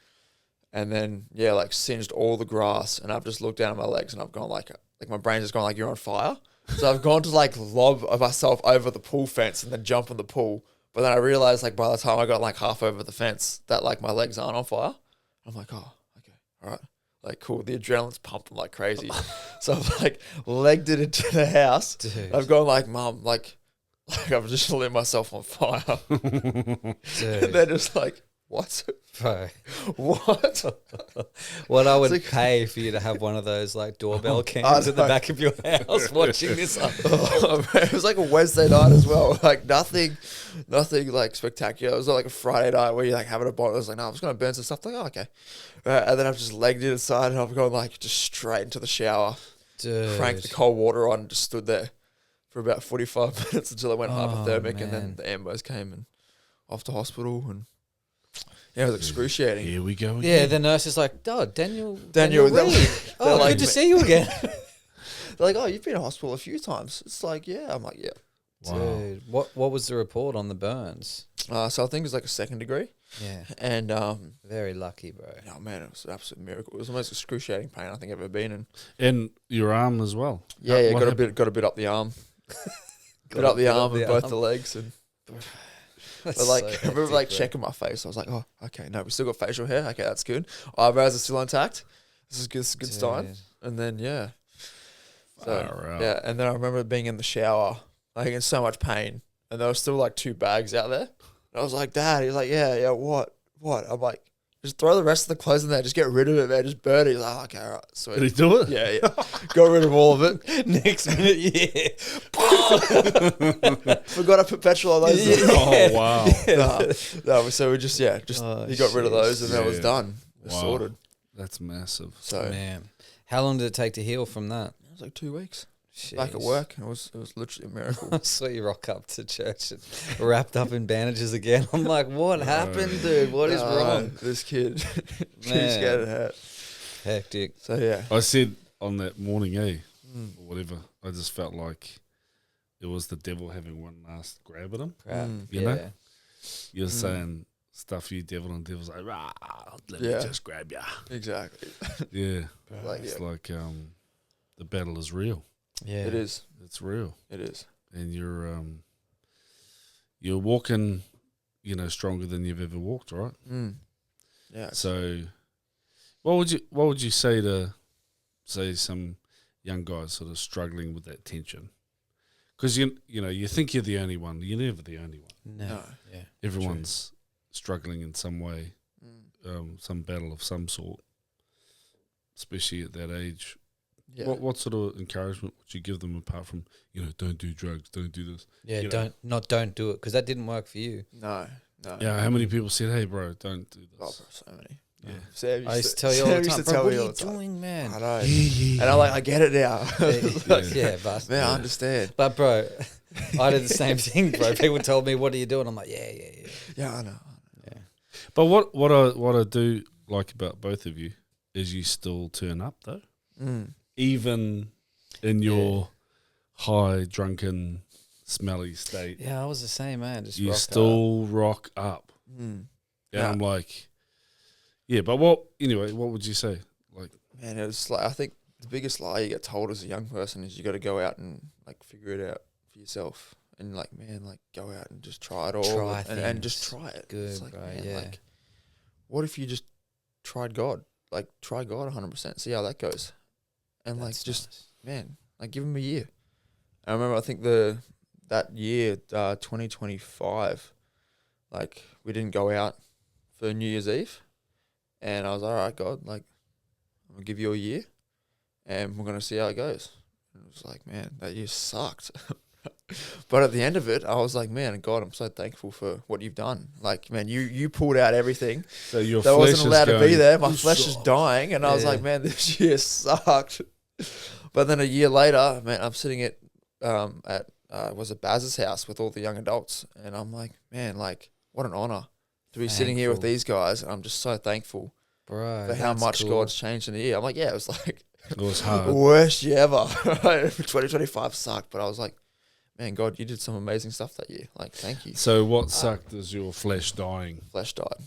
And then, yeah, like singed all the grass, and I've just looked down at my legs, and I've gone like my brain's just gone like, you're on fire. So I've gone to like lob myself over the pool fence and then jump in the pool. But then I realized like by the time I got like half over the fence that like my legs aren't on fire. I'm like, oh, okay, all right. Like, cool. The adrenaline's pumping like crazy. So I've like legged it into the house. Dude. I've gone like, Mum, like I've just lit myself on fire. Dude. And they're just like, what? Bro. What? What I would pay for you to have one of those like doorbell cams at the back of your house watching this. It was like a Wednesday night as well. Like nothing like spectacular. It was like a Friday night where you're like having a bottle. I was like, no, I'm just going to burn some stuff. Like, oh, okay. And then I've just legged it inside, and I've gone like just straight into the shower. Dude. Cranked the cold water on and just stood there for about 45 minutes until I went hypothermic, and then the ambos came and off to hospital, and yeah, it was excruciating. Here we go again. Yeah, the nurse is like, oh, Daniel Reed. They're like, good to see you again. They're like, oh, you've been to hospital a few times. It's like, yeah. I'm like, yeah. Wow. Dude, what was the report on the burns? So I think it was like a 2nd degree. Yeah. And very lucky, bro. oh man, it was an absolute miracle. It was the most excruciating pain I think I've ever been in. And your arm as well. Yeah, got a bit up the arm. Got up the arm and both the legs, and but like I remember like checking my face. I was like, oh, okay, no, we still got facial hair. Okay, that's good. Eyebrows are still intact. This is good. This is a good sign. And then yeah, and then I remember being in the shower, like in so much pain, and there was still like 2 bags out there. And I was like, Dad. He's like, yeah, what? I'm like, just throw the rest of the clothes in there. Just get rid of it, man. Just burn it. He's like, oh, okay, all right, sweet. Did he do it? Yeah. Got rid of all of it. Next minute, yeah. Forgot to put petrol on those. Yeah. Oh, wow. No, so we just he got rid of those, and that was done. It was sorted. That's massive. So man, how long did it take to heal from that? It was like 2 weeks. Jeez. Back at work, and it was literally a miracle. I saw you rock up to church and wrapped up in bandages again. I'm like, what happened, dude? What is wrong? This kid, she's getting hurt. Hectic. So yeah, I said on that morning, or whatever, I just felt like it was the devil having one last grab at him. You know, you're saying stuff, you devil, and the devil's like, rah, let me just grab ya. Exactly. Yeah, it's like the battle is real. Yeah, it is. It's real. It is. And you're walking, stronger than you've ever walked, right? Yeah. So, what would you say to some young guys sort of struggling with that tension? Because you think you're the only one. You're never the only one. No. Yeah. Everyone's struggling in some way, some battle of some sort, especially at that age. Yeah. What sort of encouragement would you give them apart from don't do drugs, don't do this? Yeah, don't do it, because that didn't work for you. No. Yeah, how many people said, "Hey, bro, don't do this"? Oh, bro, so many. Yeah. Sam I used to tell you all the time, bro, what are you doing, man? I know. And I'm like, I get it now. But man, I understand. But bro, I did the same thing, bro. People told me, "What are you doing?" I'm like, yeah. Yeah, I know. Yeah. But what I do like about both of you is you still turn up though, even in your high, drunken, smelly state. Yeah, I was the same, man. Just You rock still rock up. Mm. And I'm like, yeah, but what would you say? Like, Man, it was like, I think the biggest lie you get told as a young person is you got to go out and like figure it out for yourself. And like, man, like go out and just try it all. And just try it. Good, it's like, bro, man, yeah. like, what if you just tried God? Like, try God 100%. See how that goes. And That's like, just, nice. man, like give him a year. I remember, I think that year, 2025, like we didn't go out for New Year's Eve. And I was all right, God, like, I'm going to give you a year and we're going to see how it goes. And it was like, man, that year sucked. But at the end of it, I was like, man, God, I'm so thankful for what you've done. Like, man, you pulled out everything so your that flesh wasn't allowed to be there. My "Ooh, flesh is sucks." dying. And I was like, man, this year sucked. But then a year later, man, I'm sitting at was it Baz's house with all the young adults. And I'm like, man, like, what an honor to be sitting here with these guys. And I'm just so thankful. Bro, For how much cool. God's changed in a year. I'm like, yeah, it was like It was hard. the worst year ever. 2025 sucked, but I was like, man, God, you did some amazing stuff that year. Like, thank you. So what sucked is your flesh dying. Flesh died.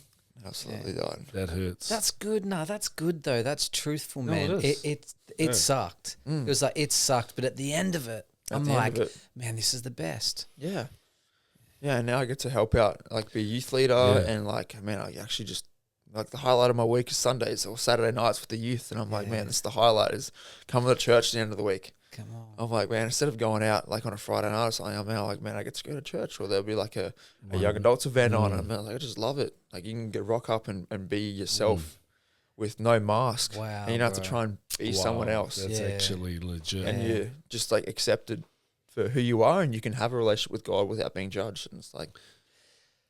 Absolutely died. That hurts. That's good. No, that's good though. That's truthful, No, man. it It sucked. Mm. It was like it sucked, but at the end of it, I'm like, man, this is the best. Yeah. Yeah, and now I get to help out, like be a youth leader, and like, man, I actually just, like the highlight of my week is Sundays or Saturday nights with the youth. And I'm like, man, this is the highlight, is coming to church at the end of the week. Come on. I'm like, man, instead of going out like on a Friday night or something, I'm now like, man, I get to go to church, or there'll be like a young adults event on. And I'm like, I just love it. Like you can get rock up and be yourself with no mask. Wow. And you don't have to try and be someone else. That's actually legit. And you're just like accepted for who you are, and you can have a relationship with God without being judged. And it's like,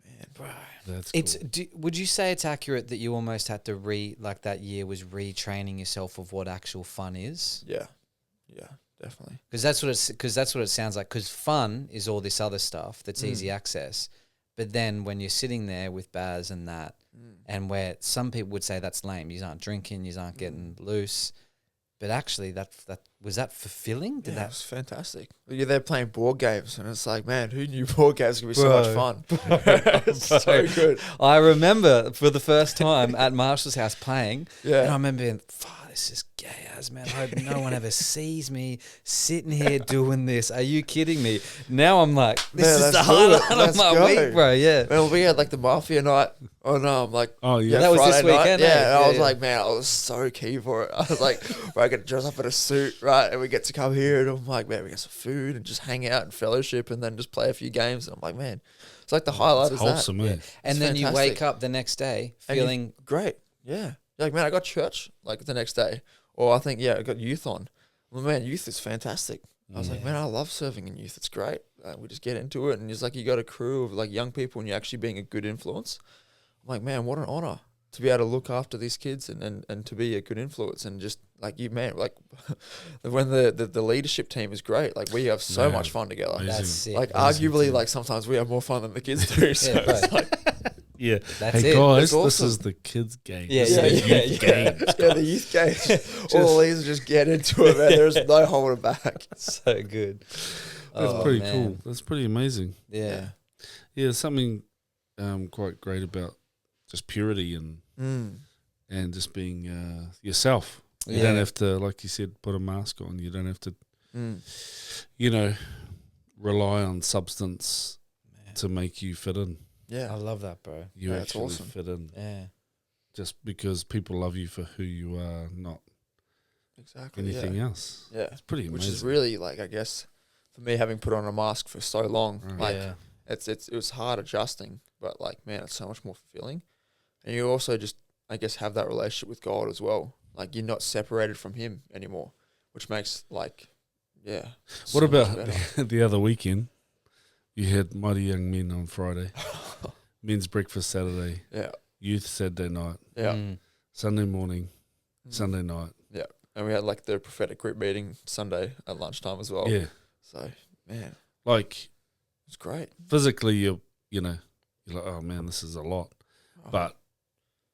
man, Bro. That's cool. Would you say it's accurate that you almost had to like that year was retraining yourself of what actual fun is? yeah, definitely. Because that's what it sounds like. Because fun is all this other stuff that's easy access, but then when you're sitting there with Baz and that, and where some people would say that's lame, you aren't drinking, you aren't getting loose, but actually that was that fulfilling? Did that? It was fantastic. You're there playing board games, and it's like, man, who knew board games could be so much fun? It's so good. I remember for the first time at Marshall's house playing, and I remember being, this is gay as, man. I hope no one ever sees me sitting here doing this. Are you kidding me? Now I'm like, this is the highlight of my week, bro. Yeah. Man, we had like the Mafia night on that was Friday this weekend. night. Yeah, and I was like, man, I was so keen for it. I was like, bro, I get to dress up in a suit, right? And we get to come here, and I'm like, man, we get some food and just hang out and fellowship, and then just play a few games. And I'm like, man, it's like the highlight is wholesome, that. yeah. And then you wake up the next day feeling great. Yeah. You're like, man, I got church like the next day. Or I think, I got youth on. Well, man, youth is fantastic. I was like, man, I love serving in youth. It's great. We just get into it. And it's like you got a crew of like young people, and you're actually being a good influence. I'm like, man, what an honor to be able to look after these kids and to be a good influence. And just like you, man, like when the leadership team is great. Like we have so much fun together. Amazing. that's sick. Like arguably, like sometimes we have more fun than the kids do. So it's like, Yeah. That's hey it. guys, That's this awesome. is the kids' game. Yeah, This is the youth game. yeah, the youth games. All these just get into it, man. There's no holding back. so good. That's pretty cool. That's pretty amazing. Yeah. Yeah, there's something quite great about just purity and just being yourself. You don't have to, like you said, put a mask on. You don't have to, rely on substance to make you fit in. Yeah, I love that, bro. You that's actually awesome. fit in. Yeah. Just because people love you for who you are, not exactly anything else. Yeah, It's pretty amazing. which is really like, I guess, for me having put on a mask for so long, like it was hard adjusting, but like, man, it's so much more fulfilling. And you also just, I guess, have that relationship with God as well. Like you're not separated from Him anymore, which makes like, What about the other weekend? You had Mighty Young Men on Friday, men's breakfast Saturday, youth Saturday night. Yeah. Sunday morning, Sunday night. Yeah. And we had like the prophetic group meeting Sunday at lunchtime as well. Yeah. So, man, Like, it's great. physically, you're like, oh man, this is a lot. Oh. But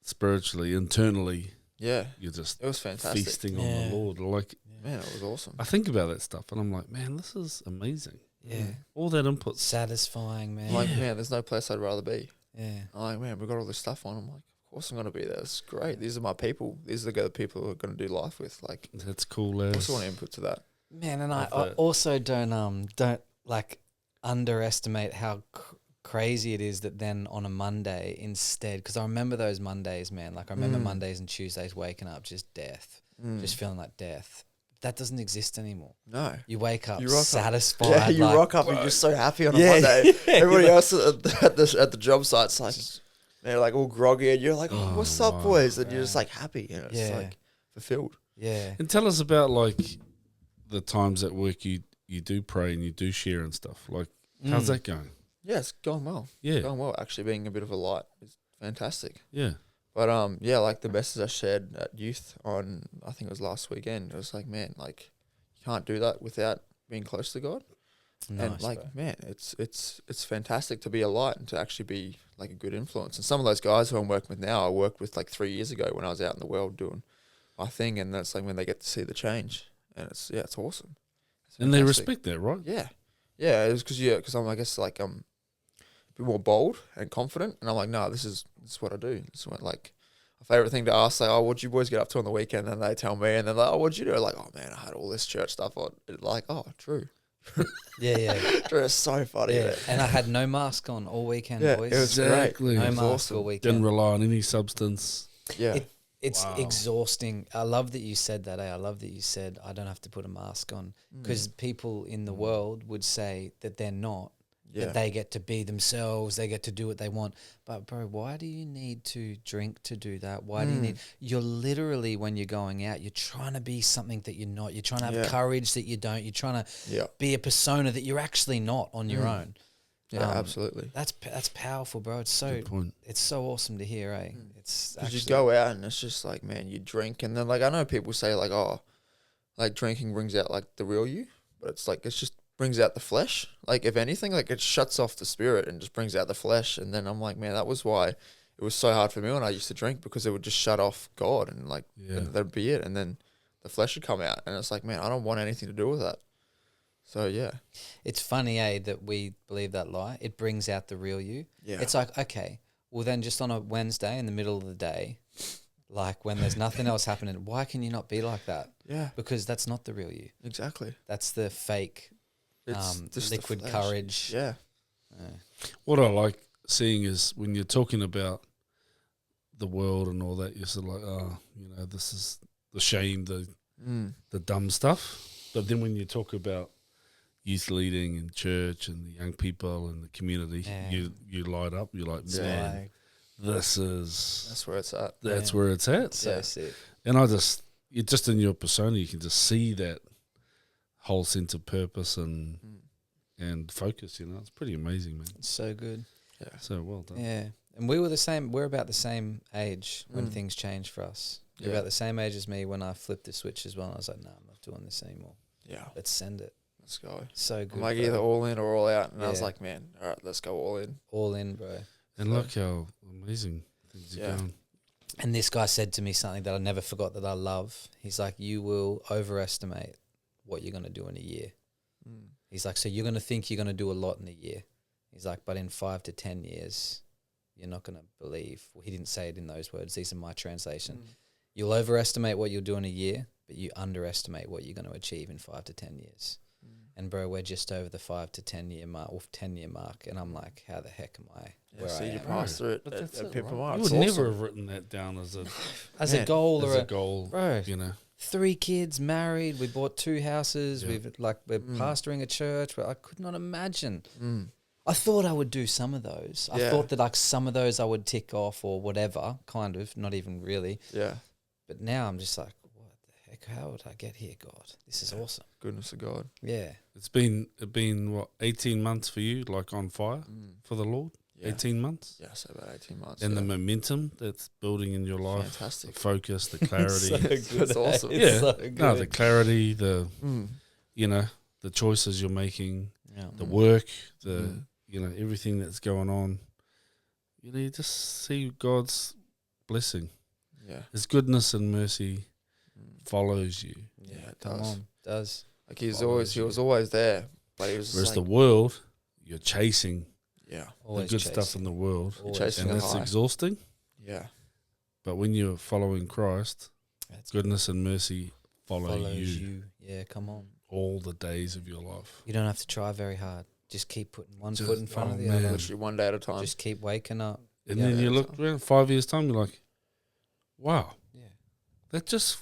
spiritually, internally, Yeah. you're just It was fantastic. feasting on the Lord. Like, Man, it was awesome. I think about that stuff and I'm like, man, this is amazing. Yeah. All that input. Satisfying, man. I'm like, man, there's no place I'd rather be. Yeah. I'm like, man, we've got all this stuff on. I'm like, of course I'm going to be there. It's great. These are my people. These are the people who are going to do life with. Like, That's cool, I lads. also want input to that. Man, and I Love that. also don't like underestimate how crazy it is that then on a Monday instead, because I remember those Mondays, man. Like I remember Mondays and Tuesdays waking up just death, just feeling like death. That doesn't exist anymore. No. You wake up You rock up. satisfied. Yeah, you like, rock up and you're just so happy on a Yeah, Monday. yeah, Everybody else at the job site's like, they're like all groggy and you're like, oh, what's up, boys? And you're just like happy. And it's like fulfilled. Yeah. And tell us about like the times at work you do pray and you do share and stuff. Like, how's that going? Yeah, it's going well. Yeah. Going well. Actually being a bit of a light is fantastic. Yeah. But yeah, like the message I shared at youth on, I think it was last weekend, it was like, man, like you can't do that without being close to God. Nice, and like, bro. man, it's fantastic to be a light and to actually be like a good influence. And some of those guys who I'm working with now, I worked with like 3 years ago when I was out in the world doing my thing, and that's like when they get to see the change, and it's awesome. It's And they fantastic. respect that, right? Yeah, it's because I'm, I guess, like a bit more bold and confident, and I'm like, no, this is what I do. This is what, like, a favorite thing to ask, like, oh, what'd you boys get up to on the weekend? And they tell me, and they're like, oh, what'd you do? Like, oh man, I had all this church stuff on. Like, oh, true. Yeah. True, it's so funny. Yeah. Man. And I had no mask on all weekend, Yeah, boys. it was Exactly. great. no It was mask awesome. all weekend. Didn't rely on any substance. Yeah, It's Wow. exhausting. I love that you said that. I love that you said I don't have to put a mask on, because people in the world would say that they're not. yeah, That they get to be themselves. They get to do what they want. But bro, why do you need to drink to do that? Why do you need? You're literally, when you're going out, you're trying to be something that you're not. You're trying to have courage that you don't. You're trying to be a persona that you're actually not on your own. yeah, absolutely. That's powerful, bro. It's so Good point. it's so awesome to hear, eh? It's Because actually you go out and it's just like, man, you drink, and then like I know people say like, oh, like drinking brings out like the real you, but it's like it's just brings out the flesh. Like if anything, like it shuts off the spirit and just brings out the flesh. And then I'm like, man, that was why it was so hard for me when I used to drink, because it would just shut off God and like and that'd be it. And then the flesh would come out, and it's like, man, I don't want anything to do with that. So yeah, It's funny, that we believe that lie. It brings out the real you. yeah, It's like, okay, well then just on a Wednesday in the middle of the day, like when there's nothing else happening, why can you not be like that? yeah, Because that's not the real you. exactly. That's the fake It's just the liquid flesh. courage. Yeah, What I like seeing is when you're talking about the world and all that, you're sort of like, oh, this is the shame, the dumb stuff. But then when you talk about youth leading and church and the young people and the community, you light up. You're like, man, this is that's where it's at. that's where it's at. So sick. And you're just in your persona, you can just see that whole sense of purpose and focus. It's pretty amazing, man. It's so good. Yeah, So well done. Yeah. And we were the same. We're about the same age when things changed for us. You're about the same age as me when I flipped the switch as well. I was like, no, I'm not doing this anymore. yeah. Let's send it. Let's go. So good. I'm like bro. either all in or all out, and I was Yeah. like, man, all right, let's go all in. All in, bro. And look how amazing things are going. And this guy said to me something that I never forgot that I love. He's like, you will overestimate what you're going to do in a year. He's like, so you're going to think you're going to do a lot in a year. He's like, but in 5 to 10 years, you're not going to believe. Well, he didn't say it in those words. These are my translation. You'll overestimate what you'll do in a year, but you underestimate what you're going to achieve in 5 to 10 years. And bro, we're just over the 5 to 10 year mark, or 10 year mark, and I'm like, how the heck am I? Where See, I you am? passed through it But at that's it, Pimp right? Mark. You It's would never awesome. have written that down as As Man, a goal or a goal, bro. 3 kids, married. We bought 2 houses. Yeah. We're pastoring a church. But I could not imagine. Mm. I thought I would do some of those. I Yeah. thought that like some of those I would tick off or whatever, kind of, not even really. Yeah. But now I'm just like, what the heck? How would I get here, God? This is awesome. Goodness of God. Yeah. It's been what, 18 months for you, like on fire for the Lord. 18 months. Yeah, so about 18 months. And the momentum that's building in your life. Fantastic. The focus, the clarity. That's awesome. Yeah. So good. No, the clarity, the, the choices you're making, the work, everything that's going on. You just see God's blessing. Yeah. His goodness and mercy follows you. Yeah, it does. Like he was always there, but he was. Whereas the world, you're chasing. Yeah. Always the good chasing. stuff in the world, chasing and that's high. exhausting. Yeah. But when you're following Christ, goodness and mercy follows you. Yeah, come on. All the days of your life. You don't have to try very hard. Just keep putting one foot in front of the other. Literally one day at a time. Just keep waking up. And then you look around 5 years' time, you're like, wow, that just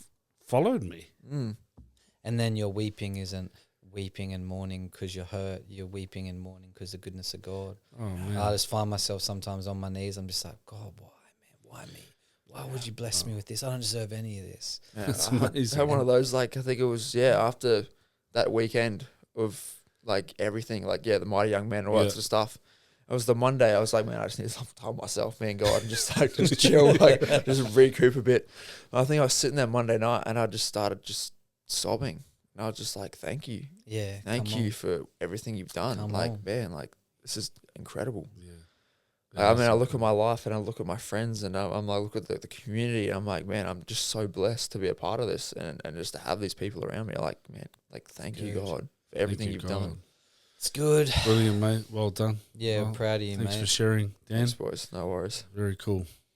followed me. And then your weeping isn't weeping and mourning because you're hurt. You're weeping and mourning because the goodness of God. Oh, man. I just find myself sometimes on my knees. I'm just like, God, why, man? Why me? Why would you bless me with this? I don't deserve any of this. Yeah, That's I amazing. had one of those, like, I think it was, after that weekend of, like, everything, like, the Mighty Young Men and all that sort of stuff. It was the Monday. I was like, man, I just need some time myself, me and God, and just, like, just chill, like, just recoup a bit. And I think I was sitting there Monday night, and I just started just sobbing. And I was just like, thank you. Yeah. Thank you for everything you've done. Come like, on. man, like, this is incredible. Yeah. I mean, I look at my life and I look at my friends and I'm like, look at the community. And I'm like, man, I'm just so blessed to be a part of this and just to have these people around me. Like, man, like, thank you, God, for everything you've done. It's good. Brilliant, mate. Well done. Yeah, well, proud of you, thanks mate. for sharing, Dan. Thanks, boys. No worries. Very cool.